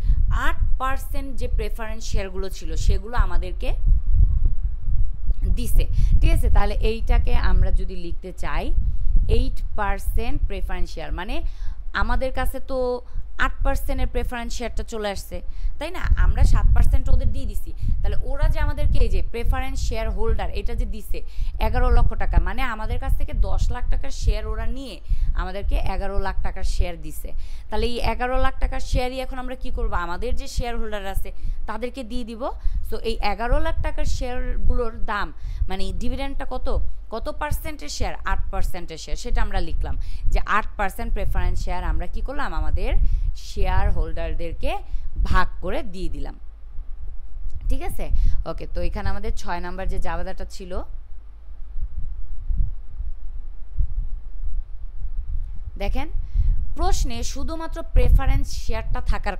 8% যে প্রেফারেন্স শেয়ারগুলো ছিল সেগুলো আমাদেরকে দিছে। ঠিক আছে, তাহলে এইটাকে আমরা যদি লিখতে চাই 8% প্রেফারেন্স শেয়ার, মানে আমাদের কাছে তো 8%-এর প্রেফারেন্স শেয়ারটা চলে আসছে, তাই না, আমরা 7% ওদের দিয়ে দিছি। তাহলে ওরা যে আমাদেরকে এই যে প্রেফারেন্স শেয়ার হোল্ডার এটা যে দিছে 11 লক্ষ টাকা, মানে আমাদের কাছ থেকে 10 লাখ টাকার শেয়ার ওরা নিয়ে আমাদেরকে 11 লাখ টাকার শেয়ার দিছে। তাহলে এই 11 লাখ টাকার শেয়ারই এখন আমরা কি করব, আমাদের যে শেয়ার হোল্ডার আছে তাদেরকে দিয়ে দিব। সো এই 11 লাখ টাকার শেয়ারগুলোর দাম মানে ডিভিডেন্ডটা কত পার্সেন্টের শেয়ার, 8%-এর শেয়ার, সেটা আমরা লিখলাম যে 8% প্রেফারেন্স শেয়ার আমরা কি করলাম, আমাদের শেয়ার হোল্ডারদেরকে ভাগ করে দিয়ে দিলাম। ঠিক আছে, ওকে। তো এখানে আমাদের 6 নাম্বার যে জাবেদাটা ছিল, দেখেন প্রশ্নে শুধুমাত্র প্রেফারেন্স শেয়ারটা থাকার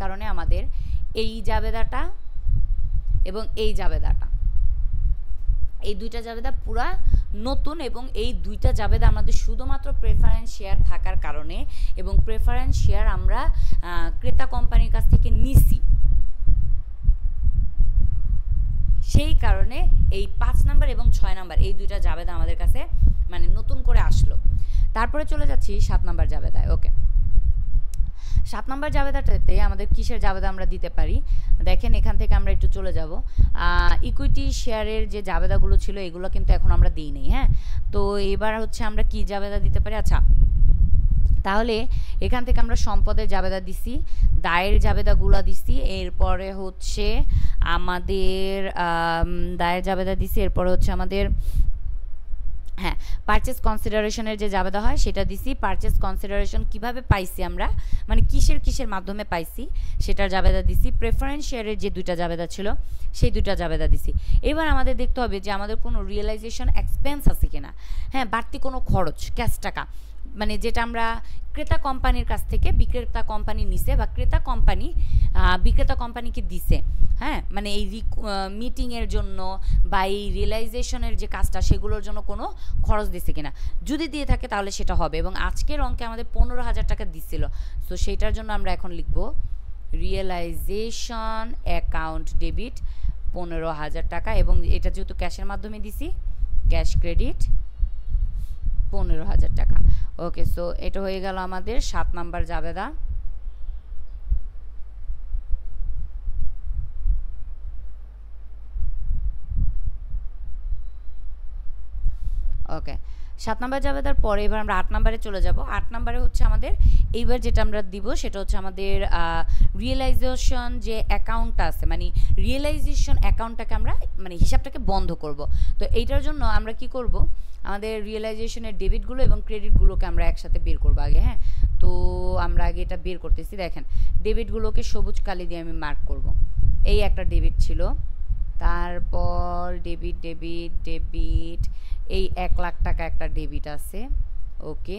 কারণে আমাদের এই জাবেদাটা এবং এই জাবেদাটা, এই দুইটা জাবেদা পুরা নতুন, এবং এই দুইটা জাবেদা আমাদের শুধুমাত্র প্রেফারেন্স শেয়ার থাকার কারণে এবং প্রেফারেন্স শেয়ার আমরা ক্রেতা কোম্পানির কাছ থেকে নিছি, সেই কারণে এই 5 নাম্বার এবং 6 নাম্বার এই দুইটা জাবেদা আমাদের কাছে মানে নতুন করে আসলো। তারপরে চলে যাচ্ছি 7 নাম্বার জাবেদায়। ওকে, 7 নাম্বার জাবেদাটাতে আমাদের কিসের জাবেদা আমরা দিতে পারি, দেখেন এখান থেকে আমরা একটু চলে যাব। ইকুইটি শেয়ারের যে জাবেদাগুলো ছিল এগুলো কিন্তু এখন আমরা দিই নেই। হ্যাঁ, তো এবার হচ্ছে আমরা কি জাবেদা দিতে পারি, আচ্ছা তাহলে এখান থেকে আমরা সম্পদের জাবেদা দিছি, দায়ের জাবেদাগুলো দিছি, এরপরে হচ্ছে আমাদের দায়ের জাবেদা দিছি, এরপরে হচ্ছে আমাদের হ্যাঁ পারচেজ কনসিডারেশনের যে জাবেদা হয় সেটা দিছি। পারচেজ কনসিডারেশন কিভাবে পাইছি আমরা, মানে কিসের মাধ্যমে পাইছি সেটার জাবেদা দিছি। প্রেফারেন্স শেয়ারের যে দুইটা জাবেদা ছিল সেই দুইটা জাবেদা দিছি। এবার আমাদের দেখতে হবে যে আমাদের কোনো রিয়েলাইজেশন এক্সপেন্স আছে কিনা, হ্যাঁ বাড়তি কোনো খরচ, ক্যাশ টাকা মানে যেটা আমরা ক্রেতা কোম্পানির কাছ থেকে বিক্রেতা কোম্পানি নিছে বা ক্রেতা কোম্পানি বিক্রেতা কোম্পানিকে দিছে, হ্যাঁ, মানে এই মিটিংয়ের জন্য বা এই রিয়েলাইজেশনের যে কাজটা সেগুলোর জন্য কোনো খরচ দিছে কিনা, যদি দিয়ে থাকে তাহলে সেটা হবে। এবং আজকের অঙ্কে আমাদের 15,000 টাকা দিছিল, সো সেইটার জন্য আমরা এখন লিখব রিয়েলাইজেশন অ্যাকাউন্ট ডেবিট 15,000 টাকা, এবং এটা যেহেতু ক্যাশের মাধ্যমে দিছি ক্যাশ ক্রেডিট 15,000 টাকা। ওকে, সো এটা হয়ে গেল আমাদের 7 নাম্বার জাবেদা। ওকে, 7 নাম্বার জাবেদার পরে এবার আমরা 8 নাম্বারে চলে যাব। 8 নাম্বারে হচ্ছে আমাদের এইবার যেটা আমরা দিব সেটা হচ্ছে আমাদের রিয়েলাইজেশন যে অ্যাকাউন্টটা আছে, মানে রিয়েলাইজেশন অ্যাকাউন্টটাকে আমরা মানে হিসাবটাকে বন্ধ করব। তো এইটার জন্য আমরা কি করব, আমাদের রিয়েলাইজেশনের ডেবিটগুলো এবং ক্রেডিটগুলোকে আমরা একসাথে বের করব আগে। হ্যাঁ, তো আমরা আগে এটা বের করতেছি। দেখেন, ডেবিটগুলোকে সবুজ কালি দিয়ে আমি মার্ক করব। এই একটা ডেবিট ছিল, তারপর ডেবিট ডেবিট ডেবিট, এই 1 লাখ টাকা একটা ডেবিট আছে। ওকে,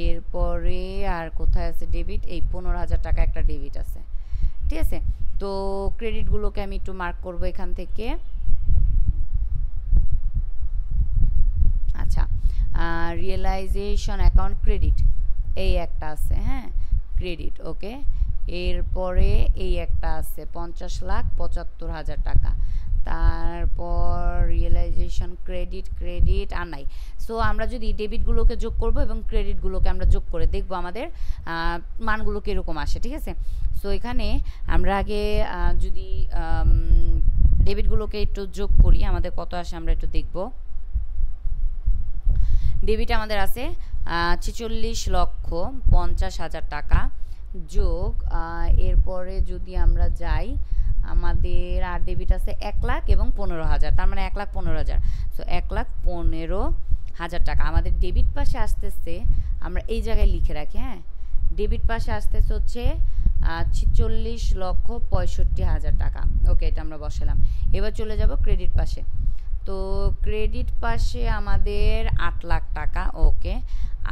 এরপরে আর কোথায় আছে ডেবিট, এই 15,000 টাকা একটা ডেবিট আছে। ঠিক আছে, তো ক্রেডিটগুলোকে আমি একটু মার্ক করব এখান থেকে। আচ্ছা, রিয়েলাইজেশন অ্যাকাউন্ট ক্রেডিট এই একটা আছে, হ্যাঁ ক্রেডিট। ওকে, এরপরে এই একটা আছে 50,75,000 টাকা। তারপর রিয়েলাইজেশন ক্রেডিট আর নাই। সো আমরা যদি ডেবিটগুলোকে যোগ করব এবং ক্রেডিটগুলোকে আমরা যোগ করে দেখব আমাদের মানগুলো কীরকম আসে। ঠিক আছে, সো এখানে আমরা আগে যদি ডেবিটগুলোকে একটু যোগ করি আমাদের কত আসে আমরা একটু দেখব। ডেবিট আমাদের আছে 46,50,000 টাকা যোগ, এরপরে যদি আমরা যাই আমাদের আর ডেবিট আছে 1 লাখ এবং 15,000, তার মানে 1,15,000। সো 1,15,000 টাকা আমাদের ডেবিট পাশে আসতেছে, আমরা এই জায়গায় লিখে রাখি। হ্যাঁ, ডেবিট পাশে আসতেছে হচ্ছে 46,65,000 টাকা। ওকে, এটা আমরা বসালাম। এবার চলে যাব ক্রেডিট পাশে। তো ক্রেডিট পাশে আমাদের 8 লাখ টাকা। ওকে,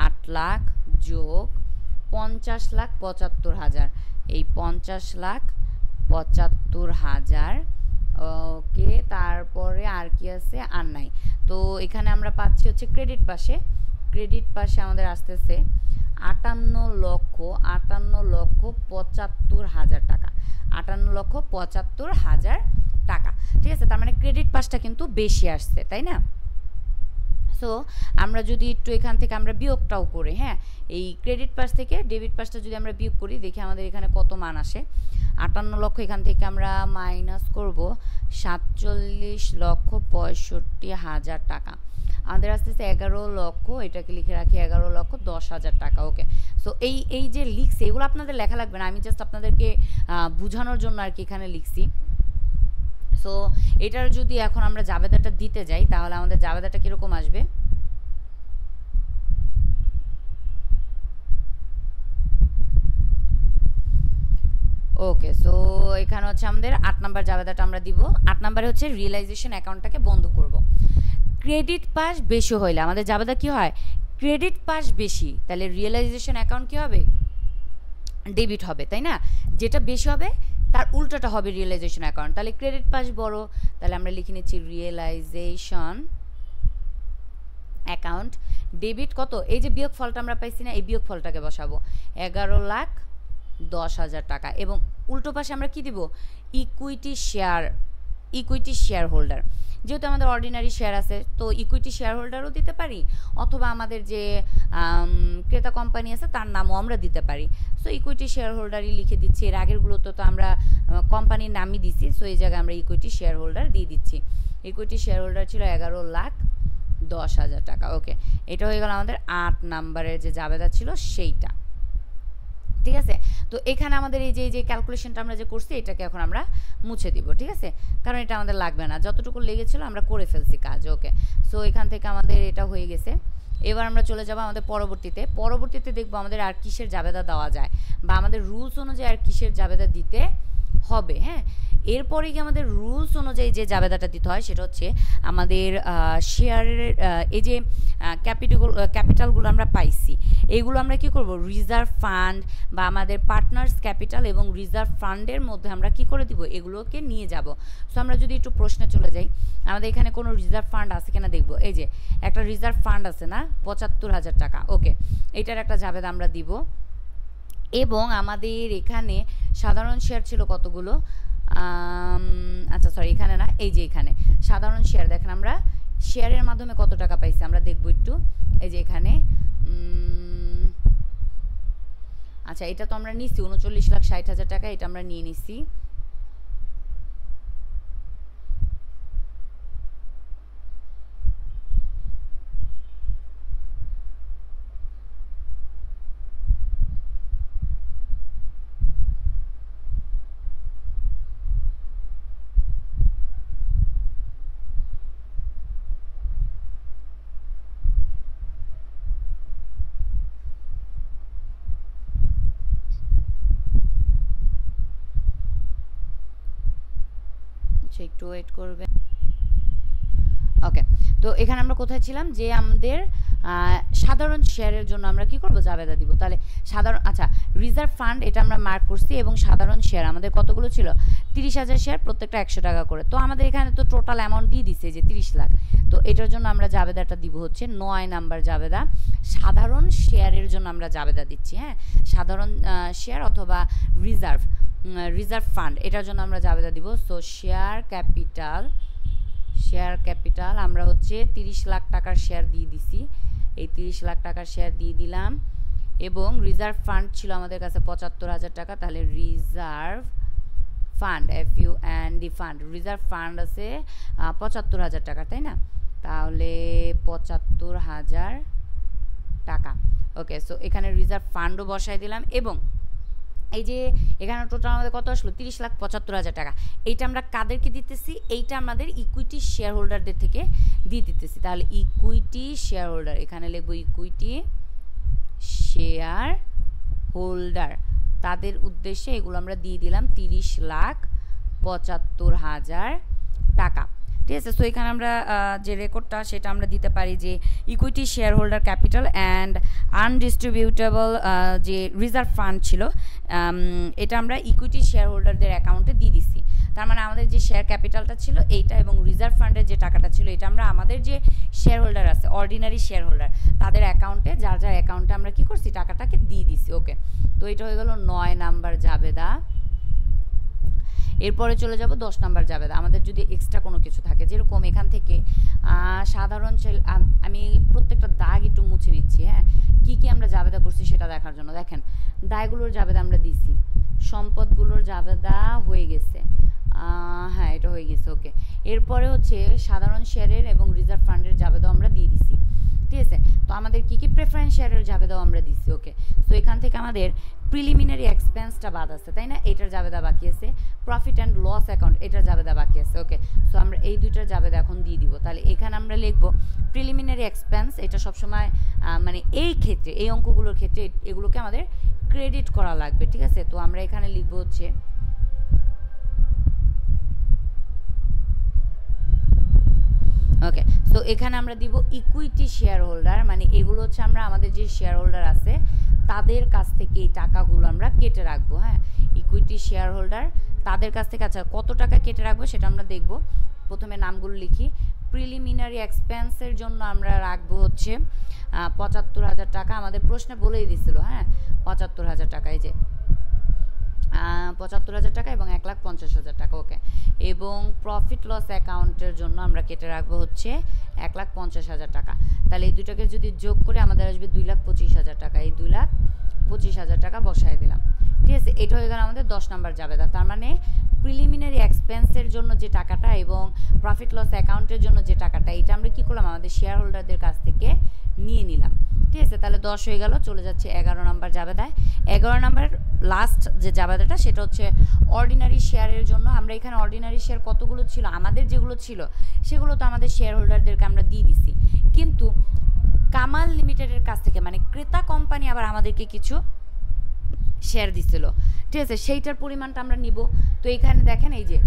8 লাখ যোগ 50,75,000, এই 50,75,000। ওকে, তারপরে আর কি আছে, আর নাই। তো এখানে আমরা পাচ্ছি হচ্ছে ক্রেডিট পাশে আমাদের আসতেছে 58,75,000 টাকা। 58,75,000 টাকা। ঠিক আছে, তার মানে ক্রেডিট পাশটা কিন্তু বেশি আসছে, তাই না? সো আমরা যদি একটু এখান থেকে আমরা বিয়োগটাও করে, হ্যাঁ, এই ক্রেডিট পাশ থেকে ডেবিট পাশটা যদি আমরা বিয়োগ করি, দেখি আমাদের এখানে কত মান আসে। 58 লক্ষ এখান থেকে আমরা মাইনাস করব 47,65,000 টাকা। আমাদের আসতেছে 11 লক্ষ, এটাকে লিখে রাখি 11,10,000 টাকা। ওকে, সো এই যে লিখছি এগুলো আপনাদের লেখা লাগবে না, আমি জাস্ট আপনাদেরকে বোঝানোর জন্য আর কি এখানে লিখছি। সো এটার যদি এখন আমরা জাবেদাটা দিতে যাই তাহলে আমাদের জাবেদাটা কীরকম আসবে। ওকে, সো এখানে হচ্ছে আমাদের 8 নাম্বার জাবেদাটা আমরা দিব। 8 নাম্বারে হচ্ছে রিয়েলাইজেশন অ্যাকাউন্টটাকে বন্ধ করব। ক্রেডিট পাস বেশি হইলে আমাদের জাবেদা কি হয়, ক্রেডিট পাস বেশি, তাহলে রিয়েলাইজেশন অ্যাকাউন্ট কি হবে, ডেবিট হবে, তাই না? যেটা বেশি হবে তার উল্টোটা হবে রিয়েলাইজেশন অ্যাকাউন্ট। তাহলে ক্রেডিট পাস বড়, তাহলে আমরা লিখে নিচ্ছি রিয়েলাইজেশন অ্যাকাউন্ট ডেবিট কত, এই যে বিয়োগ ফলটা আমরা পাইছি না, এই বিয়োগ ফলটাকে বসাবো 11,10,000 টাকা। এবং উল্টো পাশে আমরা কি দিব, ইকুইটি শেয়ার হোল্ডার। যেহেতু আমাদের অর্ডিনারি শেয়ার আছে তো ইকুইটি শেয়ার হোল্ডারও দিতে পারি, অথবা আমাদের যে ক্রেতা কোম্পানি আছে তার নামও আমরা দিতে পারি। সো ইকুইটি শেয়ার হোল্ডারই লিখে দিচ্ছি। এর আগেরগুলোতে তো আমরা কোম্পানির নামই দিছি, সো এই জায়গায় আমরা ইকুইটি শেয়ার হোল্ডার দিয়ে দিচ্ছি। ইকুইটি শেয়ার হোল্ডার ছিল 11,10,000 টাকা। ওকে, এটা হয়ে গেল আমাদের 8 নাম্বারের যে জাবেদা ছিল সেইটা। ঠিক আছে, তো এখানে আমাদের এই যে ক্যালকুলেশনটা আমরা যে করছি এটাকে এখন আমরা মুছে দিব। ঠিক আছে, কারণ এটা আমাদের লাগবে না, যতটুকু লেগেছিল আমরা করে ফেলছি কাজ। ওকে, সো এখান থেকে আমাদের এটা হয়ে গেছে। এবার আমরা চলে যাব আমাদের পরবর্তীতে দেখব আমাদের আর কিসের জাবেদা দেওয়া যায় বা আমাদের রুলস অনুযায়ী আর কিসের জাবেদা দিতে হবে। হ্যাঁ, এরপরে কি আমাদের রুলস অনুযায়ী যে জাবেদাটা দিতে হয় সেটা হচ্ছে আমাদের শেয়ারের এই যে ক্যাপিটালগুলো আমরা পাইছি, এইগুলো আমরা কি করব, রিজার্ভ ফান্ড বা আমাদের পার্টনার্স ক্যাপিটাল এবং রিজার্ভ ফান্ডের মধ্যে আমরা কি করে দিব, এগুলোকে নিয়ে যাব। সো আমরা যদি একটু প্রশ্নে চলে যাই, আমাদের এখানে কোনো রিজার্ভ ফান্ড আছে কিনা দেখব। এই যে একটা রিজার্ভ ফান্ড আছে না, ৭৫,০০০ টাকা, ওকে, এটার একটা জাবেদা আমরা দিব। এবং আমাদের এখানে সাধারণ শেয়ার ছিল কতগুলো, আচ্ছা সরি এখানে না, এই যে এখানে সাধারণ শেয়ার দেখেন আমরা শেয়ারের মাধ্যমে কত টাকা পাইছি আমরা দেখব একটু। এই যে এখানে আচ্ছা এটা তো আমরা নিছি ৩৯,৬০,০০০ টাকা, এটা আমরা নিয়ে নিছি। একটু ওয়েট করবে, ওকে। তো এখানে আমরা কোথায় ছিলাম, যে আমাদের সাধারণ শেয়ারের জন্য আমরা কি করব, জাবেদা দিব। তাহলে সাধারণ, আচ্ছা রিজার্ভ ফান্ড এটা আমরা মার্ক করছি, এবং সাধারণ শেয়ার আমাদের কতগুলো ছিল, ৩০,০০০ শেয়ার, প্রত্যেকটা ১০০ টাকা করে। তো আমাদের এখানে তো টোটাল অ্যামাউন্ট দিয়ে দিছে যে ৩০ লাখ। তো এটার জন্য আমরা জাবেদাটা দিব হচ্ছে ৯ নাম্বার জাবেদা, সাধারণ শেয়ারের জন্য আমরা জাবেদা দিচ্ছি। হ্যাঁ, সাধারণ শেয়ার অথবা রিজার্ভ ফান্ড, এটার জন্য আমরা জাবেদা দিব। সো শেয়ার ক্যাপিটাল আমরা হচ্ছে ৩০ লাখ টাকার শেয়ার দিয়ে দিছি, এই ৩০ লাখ টাকার শেয়ার দিয়ে দিলাম। এবং রিজার্ভ ফান্ড ছিল আমাদের কাছে ৭৫,০০০ টাকা, তাহলে reserve fund FUND fund, reserve fund আছে ৭৫,০০০ টাকা, তাই না? তাহলে ৭৫,০০০ টাকা, ওকে। সো এখানে রিজার্ভ ফান্ডও বসাই দিলাম। এবং এই যে এখানে টোটাল আমাদের কত আসলো, ৩০,৭৫,০০০ টাকা। এইটা আমরা কাদেরকে দিতেছি, এইটা আমাদের ইকুইটি শেয়ার হোল্ডারদের থেকে দিয়ে দিতেছি। তাহলে ইকুইটি শেয়ার হোল্ডার, এখানে লিখবো ইকুইটি শেয়ার হোল্ডার, তাদের উদ্দেশ্যে এগুলো আমরা দিয়ে দিলাম ৩০,৭৫,০০০ টাকা, ঠিক আছে। সো এখানে আমরা যে রেকর্ডটা সেটা আমরা দিতে পারি যে equity shareholder capital and undistributable যে রিজার্ভ ফান্ড ছিল, এটা আমরা ইকুইটি শেয়ার হোল্ডারদের অ্যাকাউন্টে দিয়ে দিছি। তার মানে আমাদের যে শেয়ার ক্যাপিটালটা ছিল এইটা, এবং রিজার্ভ ফান্ডের যে টাকাটা ছিল এটা আমরা আমাদের যে শেয়ার হোল্ডার আছে, অর্ডিনারি শেয়ার হোল্ডার, তাদের অ্যাকাউন্টে, যার যার অ্যাকাউন্টে আমরা কি করছি, টাকাটাকে দিয়ে দিছি, ওকে। তো এটা হয়ে গেল ৯ নাম্বার জাবেদা। এরপরে চলে যাব ১০ নাম্বার জাবেদা। আমাদের যদি এক্সট্রা কোনো কিছু থাকে, যেরকম এখান থেকে সাধারণ, আমি প্রত্যেকটা দাগ একটু মুছে নিচ্ছি, হ্যাঁ, কি কি আমরা জাবেদা করছি সেটা দেখার জন্য। দেখেন দায়গুলোর জাবেদা আমরা দিছি, সম্পদগুলোর জাবেদা হয়ে গেছে, হ্যাঁ এটা হয়ে গেছে, ওকে। এরপরে হচ্ছে সাধারণ শেয়ারের এবং রিজার্ভ ফান্ডের জাবেদাও আমরা দিয়ে দিছি, ঠিক আছে। তো আমাদের কি কি প্রেফারেন্স শেয়ারের জাবেদাও আমরা দিছি, ওকে। তো এখান থেকে আমাদের প্রিলিমিনারি এক্সপেন্সটা বাদ আছে, তাই না? এটার জাবেদা বাকি আছে। প্রফিট অ্যান্ড লস অ্যাকাউন্ট, এটার জাবেদা বাকি আছে, ওকে। সো আমরা এই দুইটার জাবেদা এখন দিয়ে দিব। তাহলে এখানে আমরা লিখবো প্রিলিমিনারি এক্সপেন্স, এটা সবসময় মানে এই ক্ষেত্রে, এই অঙ্কগুলোর ক্ষেত্রে এগুলোকে আমাদের ক্রেডিট করা লাগবে, ঠিক আছে। তো আমরা এখানে লিখবো হচ্ছে ওকে। সো এখানে আমরা দিব ইকুইটি শেয়ার হোল্ডার, মানে এগুলো হচ্ছে আমরা আমাদের যে শেয়ার হোল্ডার আছে তাদের কাছ থেকে এই টাকাগুলো আমরা কেটে রাখবো, হ্যাঁ, ইকুইটি শেয়ার হোল্ডার তাদের কাছ থেকে। আচ্ছা কত টাকা কেটে রাখবো সেটা আমরা দেখব। প্রথমে নামগুলো লিখি। প্রিলিমিনারি এক্সপেন্সের জন্য আমরা রাখবো হচ্ছে ৭৫,০০০ টাকা, আমাদের প্রশ্নে বলেই দিছিল, হ্যাঁ ৭৫,০০০ টাকা, এই যে ৭৫,০০০ টাকা এবং ১,৫০,০০০ টাকা, ওকে। এবং প্রফিট লস অ্যাকাউন্টের জন্য আমরা কেটে রাখবো হচ্ছে ১,৫০,০০০ টাকা। তাহলে এই দুটাকে যদি যোগ করে আমাদের আসবে ২,২৫,০০০ টাকা। এই ২,২৫,০০০ টাকা বসায় দিলাম, ঠিক আছে। এটা হয়ে গেল আমাদের ১০ নাম্বার জাবেদা। তার মানে প্রিলিমিনারি এক্সপেন্সের জন্য যে টাকাটা এবং প্রফিট লস অ্যাকাউন্টের জন্য যে টাকাটা, এটা আমরা কী করলাম, আমাদের শেয়ার হোল্ডারদের কাছ থেকে নিয়ে নিলাম, ঠিক আছে। তাহলে ১০ হয়ে গেল, চলে যাচ্ছে ১১ নাম্বার জাবেদায়। ১১ নাম্বার লাস্ট যে জাবেদাটা সেটা হচ্ছে অর্ডিনারি শেয়ারের জন্য। আমরা এখানে অর্ডিনারি শেয়ার কতগুলো ছিল, আমাদের যেগুলো ছিল সেগুলো তো আমাদের শেয়ার হোল্ডারদেরকে আমরা দিয়ে দিছি, কিন্তু কামাল লিমিটেডের কাছ থেকে মানে ক্রেতা কোম্পানি আবার আমাদেরকে কিছু শেয়ার দিছিল, ঠিক আছে। সেইটার পরিমাণটা আমরা নিব। তো এখানে দেখেন এই যে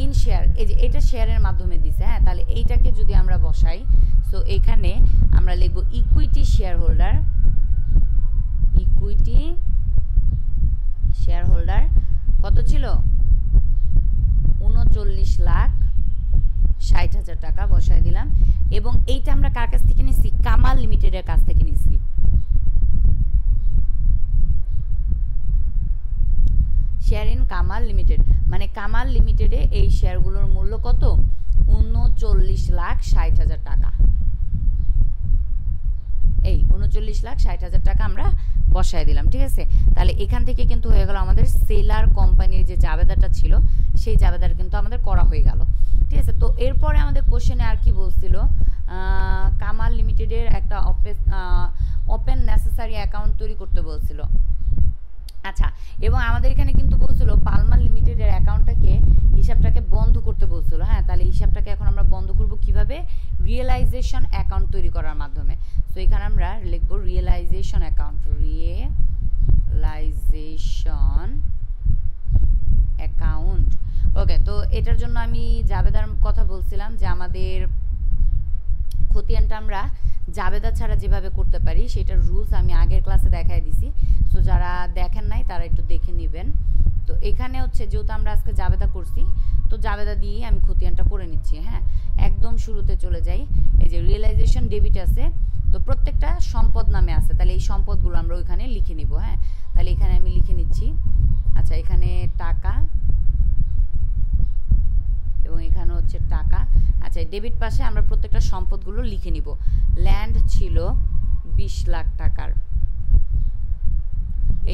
ইন শেয়ার, এই যে এটা শেয়ারের মাধ্যমে দিছে, হ্যাঁ। তাহলে এইটাকে যদি আমরা বসাই, সো সো এখানে আমরা লিখব equity share holder, equity share holder কত ছিল ৩৯,৬০,০০০ টাকা বসাই দিলাম। এবং এইটা আমরা কার কাছ থেকে নিছি, কামাল লিমিটেডের কাছ থেকে নিছি। শেয়ার ইন কামাল লিমিটেড, মানে কামাল লিমিটেডে এই শেয়ারগুলোর মূল্য কত ৩৯,৬০,০০০ টাকা। এই ৩৯,৬০,০০০ টাকা আমরা বসায় দিলাম, ঠিক আছে। তাহলে এখান থেকে কিন্তু হয়ে গেল আমাদের সেলার কোম্পানির যে জাবেদাটা ছিল সেই জাবেদাটা কিন্তু আমাদের করা হয়ে গেল, ঠিক আছে। তো এরপরে আমাদের কোশ্চেনে আর কি বলছিল, কামাল লিমিটেডের একটা ওপেন নেসেসারি অ্যাকাউন্ট তৈরি করতে বলছিল। আচ্ছা, এবং আমাদের এখানে কিন্তু বলছিল পালমার লিমিটেডের অ্যাকাউন্টটাকে হিসাবটাকে বন্ধ করতে বলছিল। হ্যাঁ, তাহলে হিসাবটাকে এখন আমরা বন্ধ করব কিভাবে, রিয়েলাইজেশন অ্যাকাউন্ট তৈরি করার মাধ্যমে। সো এখানে আমরা লিখব রিয়েলাইজেশন অ্যাকাউন্ট, রিয়েলাইজেশন অ্যাকাউন্ট। ওকে, তো এটার জন্য আমি জাবেদার কথা বলছিলাম যে আমাদের খতিয়ানটা আমরা জাবেদা ছাড়া যেভাবে করতে পারি সেটার রুলস আমি আগের ক্লাসে দেখাই দিছি। সো যারা দেখেন নাই তারা একটু দেখে নেবেন। তো এখানে হচ্ছে যেহেতু আমরা আজকে জাবেদা করছি, তো জাবেদা দিয়েই আমি খতিয়ানটা করে নিচ্ছি। হ্যাঁ, একদম শুরুতে চলে যাই। এই যে রিয়েলাইজেশন ডেবিট আছে, তো প্রত্যেকটা সম্পদ নামে আছে, তাহলে এই সম্পদগুলো আমরা ওইখানে লিখে নিব। হ্যাঁ, তাহলে এখানে আমি লিখে নিচ্ছি। আচ্ছা, এখানে টাকা এবং এখানে হচ্ছে টাকা। আচ্ছা, ডেবিট পাশে আমরা প্রত্যেকটা সম্পদগুলো লিখে নিব। ল্যান্ড ছিল 20 লাখ টাকার,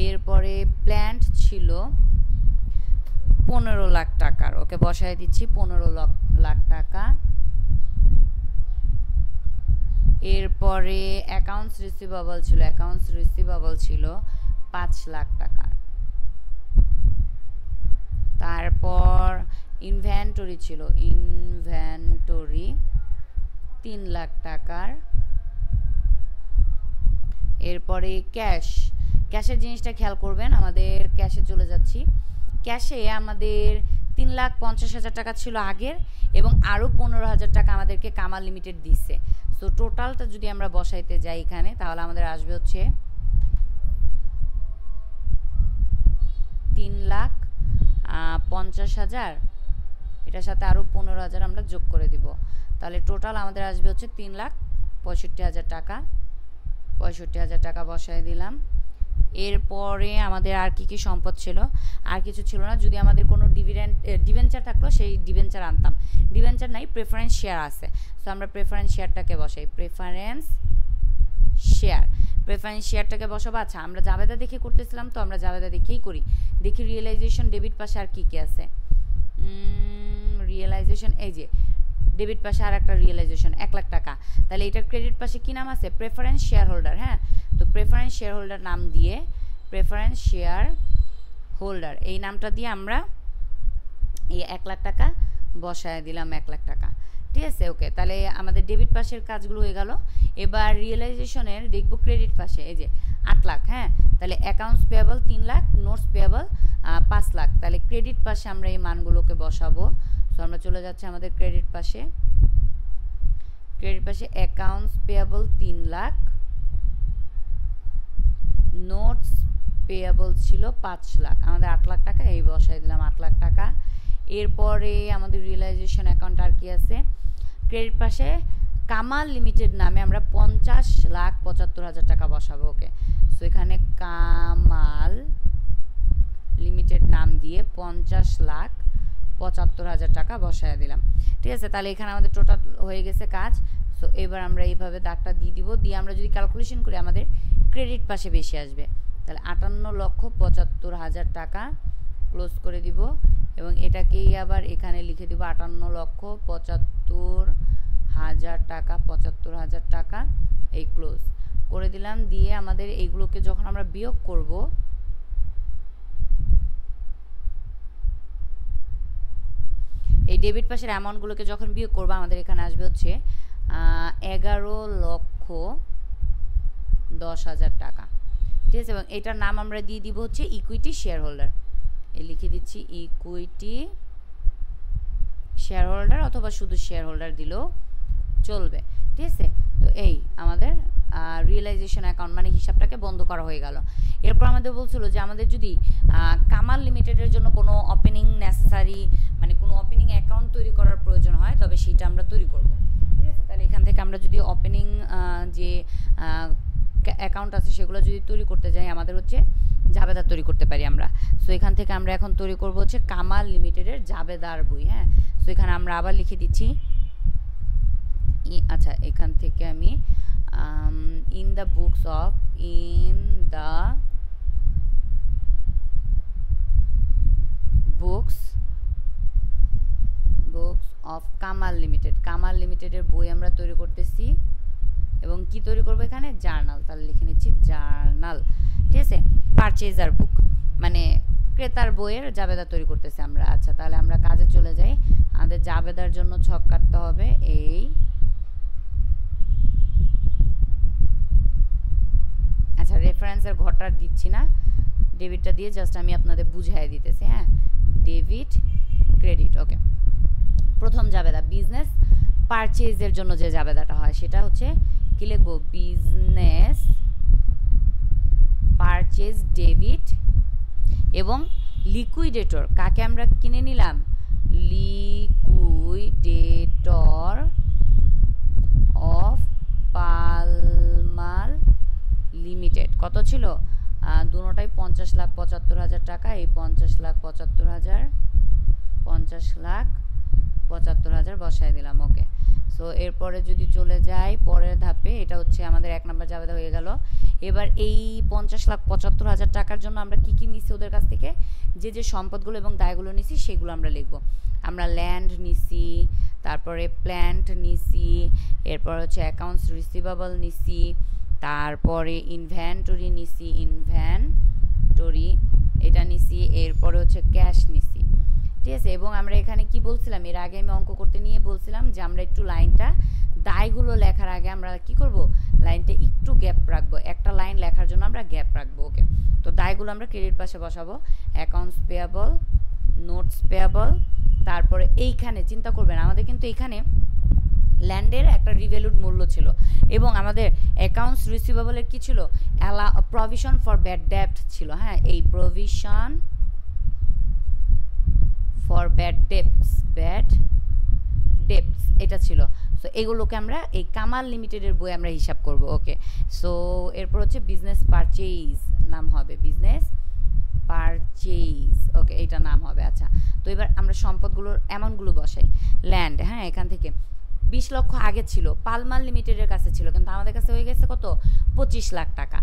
এরপরে প্ল্যান্ট ছিল 15 লাখ টাকার। ওকে, বসায় দিচ্ছি 15 লাখ টাকা। এরপরে অ্যাকাউন্টস রিসিভেবল ছিল 5 লাখ টাকার। তারপর ইনভেন্টরি ছিল 3 লাখ টাকার। এরপরে ক্যাশের জিনিসটা খেয়াল করবেন, আমাদের ক্যাশে চলে যাচ্ছি। ক্যাশে আমাদের 3,50,000 টাকা ছিল আগের, এবং আরও 15,000 টাকা আমাদেরকে কামাল লিমিটেড দিচ্ছে। সো টোটালটা যদি আমরা বসাইতে যাই এখানে, তাহলে আমাদের আসবে হচ্ছে 3,50,000, এটার সাথে আরও 15,000 আমরা যোগ করে দিব, তাহলে টোটাল আমাদের আসবে হচ্ছে 3,65,000 টাকা। 65,000 টাকা বসায় দিলাম। এরপরে আমাদের আর কি সম্পদ ছিল, আর কিছু ছিল না। যদি আমাদের কোনো ডিভেঞ্চার থাকলো সেই ডিভেঞ্চার আনতাম, ডিভেঞ্চার নাই, প্রেফারেন্স শেয়ার আছে। সো আমরা প্রেফারেন্স শেয়ারটাকে বসাই, প্রেফারেন্স শেয়ারটাকে বসাবো। আচ্ছা, আমরা জাবেদা দেখে করতেছিলাম, তো আমরা জাবেদা দেখেই করি। দেখি রিয়েলাইজেশন ডেবিট পাশে আর কি আছে। রিয়েলাইজেশন, এই যে ডেবিট পাশে আর একটা রিয়েলাইজেশন 1 লাখ টাকা। তাহলে এটার ক্রেডিট পাশে কি নাম আছে, প্রেফারেন্স শেয়ার হোল্ডার। হ্যাঁ, তো প্রেফারেন্স শেয়ার হোল্ডার নাম দিয়ে প্রেফারেন্স শেয়ার হোল্ডার এই নামটা দিয়ে আমরা এই 1 লাখ টাকা বসায় দিলাম, 1 লাখ টাকা, ঠিক আছে। ওকে, তাহলে আমাদের ডেবিট পাশের কাজগুলো হয়ে গেল। এবার রিয়েলাইজেশনের দেখব ক্রেডিট পাশে, এই যে 8 লাখ। হ্যাঁ, তাহলে accounts payable 3 lakh, notes payable 5 lakh. তাহলে ক্রেডিট পাশে আমরা এই মানগুলোকে বসাবো। সো আমরা চলে যাচ্ছি আমাদের ক্রেডিট পাশে। Accounts payable 3 lakh, notes payable ছিল 5 লাখ, আমাদের 8 লাখ টাকা, এই বসাই দিলাম 8 লাখ টাকা। এরপরে আমাদের রিয়েলাইজেশন অ্যাকাউন্ট আর কি আছে, ক্রেডিট পাশে কামাল লিমিটেড নামে আমরা 50,75,000 টাকা বসাবো। ওকে, সো এখানে কামাল লিমিটেড নাম দিয়ে 50,75,000 টাকা বসায় দিলাম, ঠিক আছে। তাহলে এখানে আমাদের টোটাল হয়ে গেছে কাজ। সো এবার আমরা এইভাবে দাগটা দিয়ে দিব, দিয়ে আমরা যদি ক্যালকুলেশন করি আমাদের ক্রেডিট পাশে বেশি আসবে। তাহলে 58,75,000 টাকা ক্লোজ করে দিব, এবং এটাকেই আবার এখানে লিখে দিব 58,75,000 টাকা, 75,000 টাকা, এই ক্লোজ করে দিলাম। দিয়ে আমাদের এইগুলোকে যখন আমরা বিয়োগ করব, এই ডেবিট পাশের অ্যামাউন্টগুলোকে যখন বিয়োগ করবো আমাদের এখানে আসবে হচ্ছে 11,10,000 টাকা, ঠিক আছে। এবং এটার নাম আমরা দিয়ে দিব হচ্ছে ইকুইটি শেয়ার হোল্ডার, এই লিখে দিচ্ছি ইকুইটি শেয়ার হোল্ডার, অথবা শুধু শেয়ার হোল্ডার দিলেও চলবে, ঠিক ঠিক আছে। তো এই আমাদের রিয়েলাইজেশন অ্যাকাউন্ট মানে হিসাবটাকে বন্ধ করা হয়ে গেল। এরপর আমাদের বলছিল যে আমাদের যদি কামাল লিমিটেডের জন্য কোনো ওপেনিং নেসেসারি মানে কোনো ওপেনিং অ্যাকাউন্ট তৈরি করার প্রয়োজন হয় তবে সেটা আমরা তৈরি করব, ঠিক আছে। তাহলে এখান থেকে আমরা যদি ওপেনিং যে অ্যাকাউন্ট আছে সেগুলো যদি তৈরি করতে যাই আমাদের হচ্ছে জাবেদা তৈরি করতে পারি আমরা। সো এখান থেকে আমরা এখন তৈরি করব হচ্ছে কামাল লিমিটেডের জাবেদার বই। হ্যাঁ, সো এখানে আমরা আবার লিখে দিচ্ছি। আচ্ছা, এখান থেকে আমি in the books of Kamal লিমিটেডের বই আমরা তৈরি করতেছি এবং কি তৈরি করবো এখানে জার্নাল। তাহলে লিখে নিচ্ছি জার্নাল, ঠিক আছে। পারচেজার বুক মানে ক্রেতার বইয়ের জাবেদা তৈরি করতেছি আমরা। আচ্ছা, তাহলে আমরা কাজে চলে যাই। আমাদের জাবেদার জন্য ছক কাটতে হবে। এই আচ্ছা, রেফারেন্সের ঘরটা দিচ্ছি না, ডেবিটটা দিয়ে জাস্ট আমি আপনাদের বুঝাই দিতেছি। হ্যাঁ, ডেবিট ক্রেডিট। ওকে, প্রথম জাবেদা বিজনেস পারচেজের জন্য যে জাবেদাটা হয় সেটা হচ্ছে কি লিখবো, বিজনেস পারচেজ ডেবিট। এবং লিকুইডেটর কাকে আমরা কিনে নিলাম, লিকুইডেটর অফ পালমাল লিমিটেড। কত ছিল, দুটোটাই 50,75,000 টাকা। এই 50,75,000 50,75,000 বসায় দিলাম। ওকে, সো এরপরে যদি চলে যাই পরের ধাপে, এটা হচ্ছে আমাদের 1 নম্বর জাবেদা হয়ে গেল। এবার এই 50,75,000 টাকার জন্য আমরা কি কি নিছি ওদের কাছ থেকে, যে সম্পদগুলো এবং দায়গুলো নিছি সেগুলো আমরা লিখব। আমরা ল্যান্ড নিছি, তারপরে প্ল্যান্ট নিছি, এরপর হচ্ছে অ্যাকাউন্টস রিসিভেবল নিছি, তারপরে ইনভেন্টরি নিছি, ইনভেন্টরি এটা নিছি, এরপরে হচ্ছে ক্যাশ নিছি, ঠিক আছে। এবং আমরা এখানে কি বলছিলাম, এর আগে আমি অঙ্ক করতে নিয়ে বলছিলাম যে আমরা একটু লাইনটা দায়গুলো লেখার আগে আমরা কি করব, লাইনটা একটু গ্যাপ রাখবো। একটা লাইন লেখার জন্য আমরা গ্যাপ রাখবো। ওকে, তো দায়গুলো আমরা ক্রেডিট পাশে বসাবো, অ্যাকাউন্টস পেয়াবল, নোটস পেয়াবল। তারপরে এইখানে চিন্তা করবেন আমাদের কিন্তু এখানে ল্যান্ডের একটা রিভ্যালুড মূল্য ছিল এবং আমাদের অ্যাকাউন্টস রিসিভেবলের কি ছিল, প্রভিশন ফর ব্যাড ডেপ্ট ছিল। হ্যাঁ, এই প্রভিশন ফর ব্যাড ডেপ্টস এটা ছিল। সো এগুলোকে আমরা এই কামাল লিমিটেডের বই আমরা হিসাব করব। ওকে, সো এরপর হচ্ছে বিজনেস পারচেজ নাম হবে, বিজনেস পারচেজ। ওকে, এইটা নাম হবে। আচ্ছা, তো এবার আমরা সম্পদগুলোর অ্যামাউন্টগুলো বসাই। ল্যান্ড, হ্যাঁ, এখান থেকে 20 লক্ষ আগে ছিল, পালমাল লিমিটেডের কাছে ছিল, কিন্তু আমাদের কাছে হয়ে গেছে কত, 25 লাখ টাকা।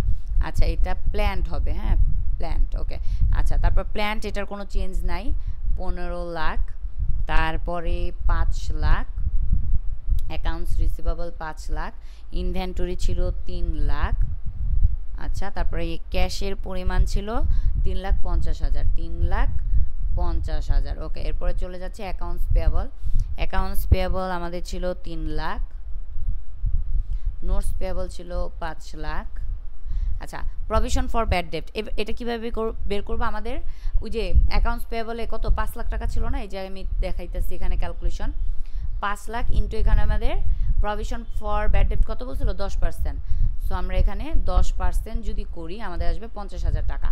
আচ্ছা, এটা প্ল্যান্ট হবে। হ্যাঁ, প্ল্যান্ট। ওকে, আচ্ছা, তারপর প্ল্যান্ট এটার কোনো চেঞ্জ নাই, 15 লাখ। তারপরে 5 lakh, accounts receivable 5 lakh, inventory ছিল 3 লাখ। আচ্ছা, তারপরে এই ক্যাশের পরিমাণ ছিল 3,50,000, 3,50,000। ওকে, এরপরে চলে যাচ্ছে অ্যাকাউন্টস পেয়াবল। অ্যাকাউন্টস পেয়াবল আমাদের ছিল 3 লাখ, নোটস পেয়াবল ছিল 5 লাখ। আচ্ছা, প্রভিশন ফর ব্যাড ডেপ্ট এটা কীভাবে বের করবো, আমাদের ওই যে অ্যাকাউন্টস পেয়াবলে কত 5 লাখ টাকা ছিল না, এই যে আমি দেখাইতেছি এখানে ক্যালকুলেশন, 5 লাখ ইন্টু এখানে আমাদের প্রভিশন ফর ব্যাড ডেপ্ট কত বলছিল, 10%। সো আমরা এখানে 10% যদি করি আমাদের আসবে 50,000 টাকা।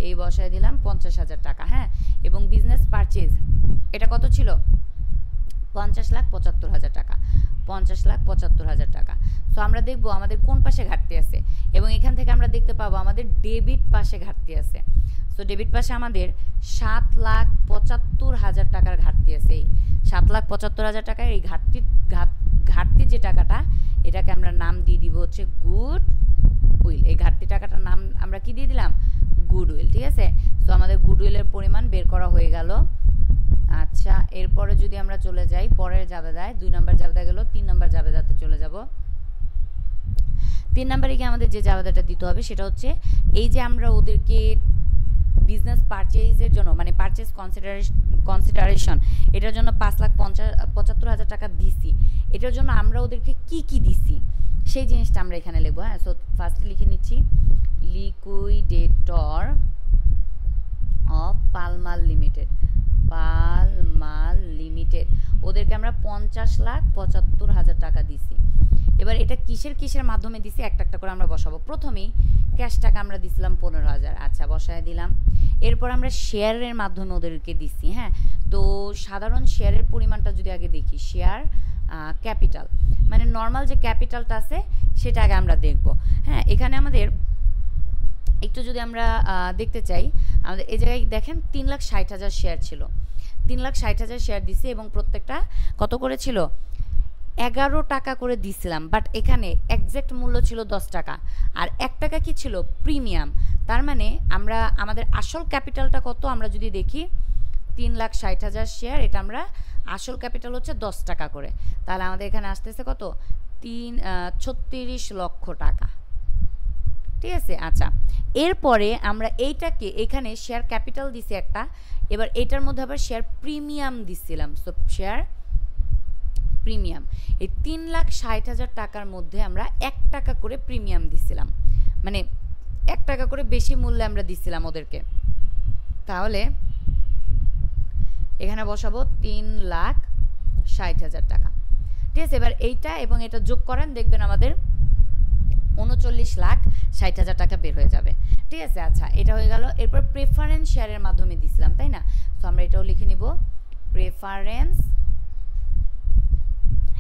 এই বসায় দিলাম 50,000 টাকা। হ্যাঁ, এবং বিজনেস পারচেজ এটা কত ছিল, 50,75,000 টাকা, 50,75,000 টাকা। সো আমরা দেখবো আমাদের কোন পাশে ঘাটতি আছে এবং এখান থেকে আমরা দেখতে পাবো আমাদের ডেবিট পাশে ঘাটতি আছে। সো ডেবিট পাশে আমাদের 7,75,000 টাকার ঘাটতি আছে। এই 7,75,000 টাকার এই ঘাটতি যে টাকাটা, এটাকে আমরা নাম দিয়ে দিব হচ্ছে গুড উইল। এই ঘাটতি টাকাটার নাম আমরা কি দিয়ে দিলাম, গুড উইল, ঠিক আছে। সো আমাদের গুড উইলের পরিমাণ বের করা হয়ে গেল। আচ্ছা, এরপরে যদি আমরা চলে যাই পরের জাবেদায়, 2 নম্বর জাবেদা গেল, 3 নম্বর জাবেদাতে চলে যাব। 3 নম্বরে গিয়ে আমাদের যে জাবেদাটা দিতে হবে সেটা হচ্ছে এই যে আমরা ওদেরকে বিজনেস পারচেজের জন্য মানে পারচেজ কনসিডারেশন এটার জন্য 5,75,000 টাকা দিছি, এটার জন্য আমরা ওদেরকে কি কি দিছি সেই জিনিসটা আমরা এখানে লিখবো। হ্যাঁ, সো ফার্স্টে লিখে নিচ্ছি লিকুইডেটর অফ পালমাল লিমিটেড, ওদেরকে আমরা 50,75,000 টাকা দিছি। এবার এটা কিসের মাধ্যমে দিছি একটা একটা করে আমরা বসাবো। প্রথমেই ক্যাশ টাকা আমরা দিছিলাম 15,000, আচ্ছা বসায় দিলাম। এরপর আমরা শেয়ারের মাধ্যমে ওদেরকে দিছি। হ্যাঁ, তো সাধারণ শেয়ারের পরিমাণটা যদি আগে দেখি, শেয়ার ক্যাপিটাল মানে নর্মাল যে ক্যাপিটালটা আছে সেটা আগে আমরা দেখব। হ্যাঁ, এখানে আমাদের একটু যদি আমরা দেখতে চাই, আমাদের এই জায়গায় দেখেন 3,60,000 শেয়ার ছিল, 3,60,000 শেয়ার দিছে এবং প্রত্যেকটা কত করে ছিল, 11 টাকা করে দিছিলাম। বাট এখানে এক্সাক্ট মূল্য ছিল 10 টাকা, আর 1 টাকা কি ছিল, প্রিমিয়াম। তার মানে আমরা আমাদের আসল ক্যাপিটালটা কত আমরা যদি দেখি, 3,60,000 শেয়ার, এটা আমরা আসল ক্যাপিটাল হচ্ছে 10 টাকা করে, তাহলে আমাদের এখানে আসতেছে কত, 36 লক্ষ টাকা। ঠিক আছে, আচ্ছা এরপরে আমরা এইটাকে এখানে শেয়ার ক্যাপিটাল দিছি একটা, এবার এটার মধ্যে আবার শেয়ার প্রিমিয়াম দিছিলাম। সো শেয়ার প্রিমিয়াম, এই 3,60,000 টাকার মধ্যে আমরা 1 টাকা করে প্রিমিয়াম দিছিলাম, মানে 1 টাকা করে বেশি মূল্যে আমরা দিছিলাম ওদেরকে। তাহলে এখানে বসাবো 3,60,000 টাকা। ঠিক আছে, এবার এইটা এবং এটা যোগ করেন, দেখবেন আমাদের 39,60,000 টাকা বের হয়ে যাবে। ঠিক আছে, আচ্ছা এটা হয়ে গেল। এরপর প্রেফারেন্স শেয়ারের মাধ্যমে দিছিলাম, তাই না? তো আমরা এটাও লিখে নিব, প্রেফারেন্স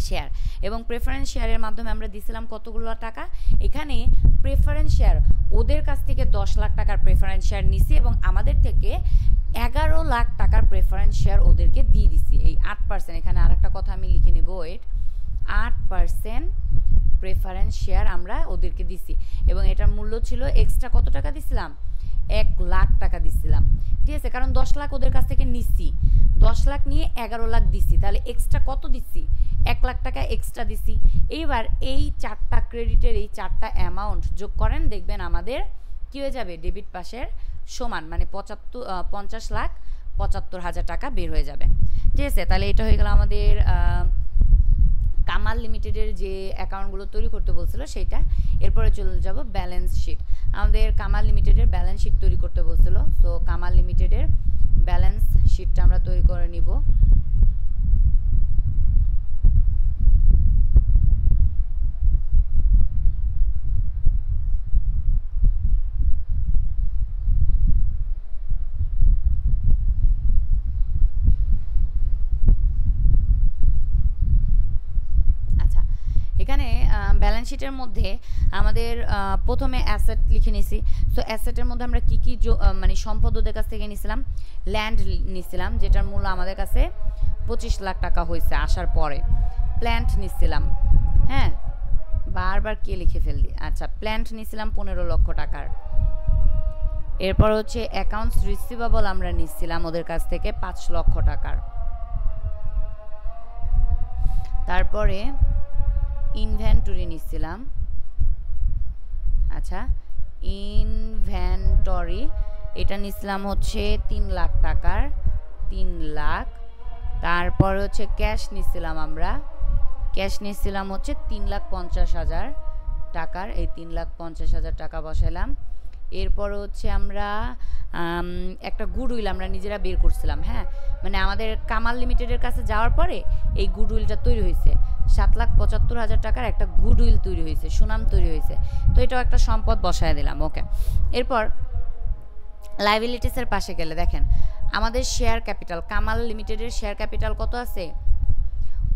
শেয়ার। এবং প্রেফারেন্স শেয়ারের মাধ্যমে আমরা দিছিলাম কতগুলো টাকা, এখানে প্রেফারেন্স শেয়ার ওদের কাছ থেকে 10 লাখ টাকার প্রেফারেন্স শেয়ার নিছি এবং আমাদের থেকে 11 লাখ টাকার প্রেফারেন্স শেয়ার ওদেরকে দিয়ে দিছি। এই 8%, এখানে আরেকটা কথা আমি লিখে নিব, ওয়েট, 8% প্রেফারেন্স শেয়ার আমরা ওদেরকে দিছি এবং এটার মূল্য ছিল এক্সট্রা কত টাকা দিছিলাম, 1 লাখ টাকা দিছিলাম। ঠিক আছে, কারণ 10 লাখ ওদের কাছ থেকে নিছি, 10 লাখ নিয়ে 11 লাখ দিছি, তাহলে এক্সট্রা কত দিছি, 1 লাখ টাকা এক্সট্রা দিছি। এইবার এই 4টা ক্রেডিটের এই 4টা অ্যামাউন্ট যোগ করেন, দেখবেন আমাদের কি হয়ে যাবে, ডেবিট পাশের সমান, মানে 50,75,000 টাকা বের হয়ে যাবে। ঠিক আছে, তাহলে এটা হয়ে গেল আমাদের কামাল লিমিটেডের যে অ্যাকাউন্টগুলো তৈরি করতে বলছিল সেইটা। এরপরে চলে যাব ব্যালেন্স শিট। আমাদের কামাল লিমিটেডের ব্যালেন্স শিট তৈরি করতে বলছিল, সো কামাল লিমিটেডের ব্যালেন্স শিটটা আমরা তৈরি করে নিব। এখানে ব্যালেন্স শিটের মধ্যে আমাদের প্রথমে অ্যাসেট লিখে নিছি। সো অ্যাসেটের মধ্যে আমরা কি কি মানে সম্পদ ওদের কাছ থেকে নিছিলাম, ল্যান্ড নিছিলাম যেটার মূল্য আমাদের কাছে 25 লাখ টাকা হয়েছে আসার পরে। প্ল্যান্ট নিছিলাম, হ্যাঁ বারবার কে লিখে ফেললি, আচ্ছা প্ল্যান্ট নিছিলাম 15 লক্ষ টাকার। এরপর হচ্ছে অ্যাকাউন্টস রিসিভেবল আমরা নিছিলাম ওদের কাছ থেকে 5 লক্ষ টাকার। তারপরে ইনভেন্টরি নিছিলাম, আচ্ছা ইনভেন্টরি এটা নিছিলাম হচ্ছে 3 লাখ টাকার, 3 লাখ। তারপর হচ্ছে ক্যাশ নিছিলাম আমরা, ক্যাশ নিছিলাম হচ্ছে 3,50,000 টাকার, এই 3,50,000 টাকা বসাইলাম। এরপর হচ্ছে আমরা একটা গুডউইল আমরা নিজেরা বের করছিলাম, হ্যাঁ মানে আমাদের কামাল লিমিটেডের কাছে যাওয়ার পরে এই গুডউইলটা তৈরি হয়েছে, 7,75,000 টাকার একটা গুডউইল তৈরি হয়েছে, সুনাম তৈরি হয়েছে, তো এটাও একটা সম্পদ বসায় দিলাম। ওকে, এরপর লাইবিলিটিসের পাশে গেলে দেখেন আমাদের শেয়ার ক্যাপিটাল, কামাল লিমিটেডের শেয়ার ক্যাপিটাল কত আছে,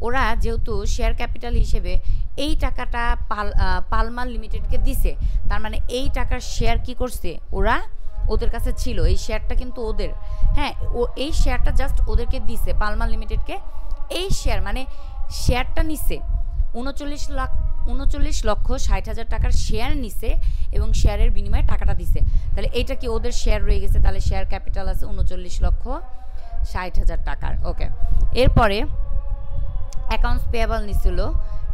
ওরা যেহেতু শেয়ার ক্যাপিটাল হিসেবে এই টাকাটা পালমাল লিমিটেডকে দিছে, তার মানে এই টাকার শেয়ার কি করছে ওরা, ওদের কাছে ছিল এই শেয়ারটা কিন্তু ওদের, হ্যাঁ ও এই শেয়ারটা জাস্ট ওদেরকে দিছে পালমাল লিমিটেডকে। এই শেয়ার মানে শেয়ারটা নিছে 39,60,000 টাকার শেয়ার নিছে এবং শেয়ারের বিনিময়ে টাকাটা দিছে, তাহলে এইটা কি ওদের শেয়ার রয়ে গেছে, তাহলে শেয়ার ক্যাপিটাল আছে 39,60,000 টাকার। ওকে, এরপরে অ্যাকাউন্টস পেয়েবল নিছিল,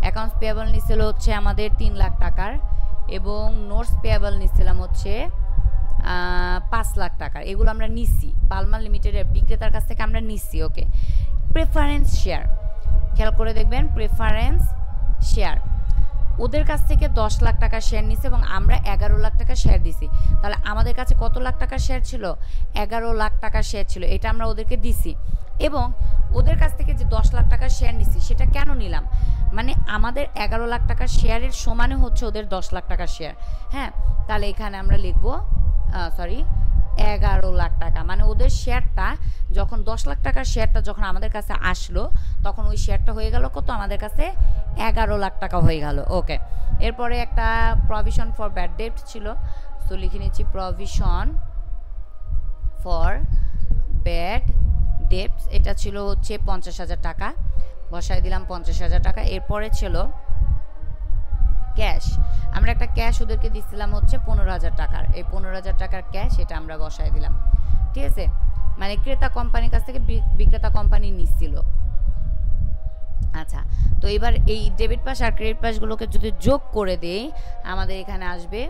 অ্যাকাউন্টস পেয়েবল নিছিল হচ্ছে আমাদের 3 লাখ টাকার এবং নোটস পেয়েবল নিছিলাম হচ্ছে 5 লাখ টাকার। এগুলো আমরা নিছি পালমাল লিমিটেডের বিক্রেতার কাছ থেকে আমরা নিছি। ওকে, প্রেফারেন্স শেয়ার খেয়াল করে দেখবেন, প্রেফারেন্স শেয়ার ওদের কাছ থেকে 10 লাখ টাকা শেয়ার নিছে এবং আমরা 11 লাখ টাকা শেয়ার দিছি। তাহলে আমাদের কাছে কত লাখ টাকা শেয়ার ছিল? 11 লাখ টাকা শেয়ার ছিল, এটা আমরা ওদেরকে দিছি। এবং ওদের কাছ থেকে যে 10 লাখ টাকা শেয়ার নিছি সেটা কেন নিলাম? মানে আমাদের 11 লাখ টাকা শেয়ারের সমানে হচ্ছে ওদের 10 লাখ টাকা শেয়ার। হ্যাঁ, তাহলে এখানে আমরা লিখবো 11 লাখ টাকা। মানে ওদের শেয়ারটা যখন 10 লাখ টাকার শেয়ারটা যখন আমাদের কাছে আসলো তখন ওই শেয়ারটা হয়ে গেল কত? আমাদের কাছে 11 লাখ টাকা হয়ে গেল। ওকে, এরপরে একটা প্রভিশন ফর ব্যাড ডেট ছিল, সো লিখে নিচ্ছি প্রভিশন ফর ব্যাড ডেটস। এটা ছিল হচ্ছে 50,000 টাকা, বসায় দিলাম 50,000 টাকা। এরপরে ছিল ক্যাশ, আমরা একটা ক্যাশ ওদেরকে দিচ্ছিলাম হচ্ছে 15,000 টাকার। এই 15,000 টাকার ক্যাশ এটা আমরা বসায় দিলাম। ঠিক আছে, মানে ক্রেতা কোম্পানির কাছ থেকে বিক্রেতা কোম্পানি নিচ্ছিল। আচ্ছা, তো এবার এই ডেবিট পাস আর ক্রেডিট পাসগুলোকে যদি যোগ করে দেই আমাদের এখানে আসবে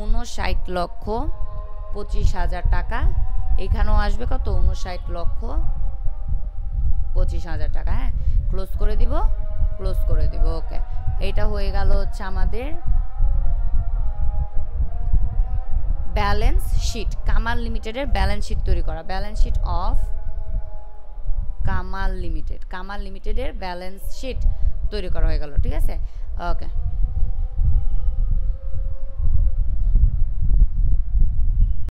59,25,000 টাকা। এখানেও আসবে কত? 59,25,000 টাকা। হ্যাঁ, ক্লোজ করে দিব, ক্লোজ করে দিব। ওকে, এটা হয়ে গেল হচ্ছে আমাদের ব্যালেন্স শিট, কামাল লিমিটেডের ব্যালেন্স শিট তৈরি করা। Balance sheet of Kamal limited, Kamal লিমিটেডের ব্যালেন্স শিট তৈরি করা হয়ে গেল। ঠিক আছে, ওকে।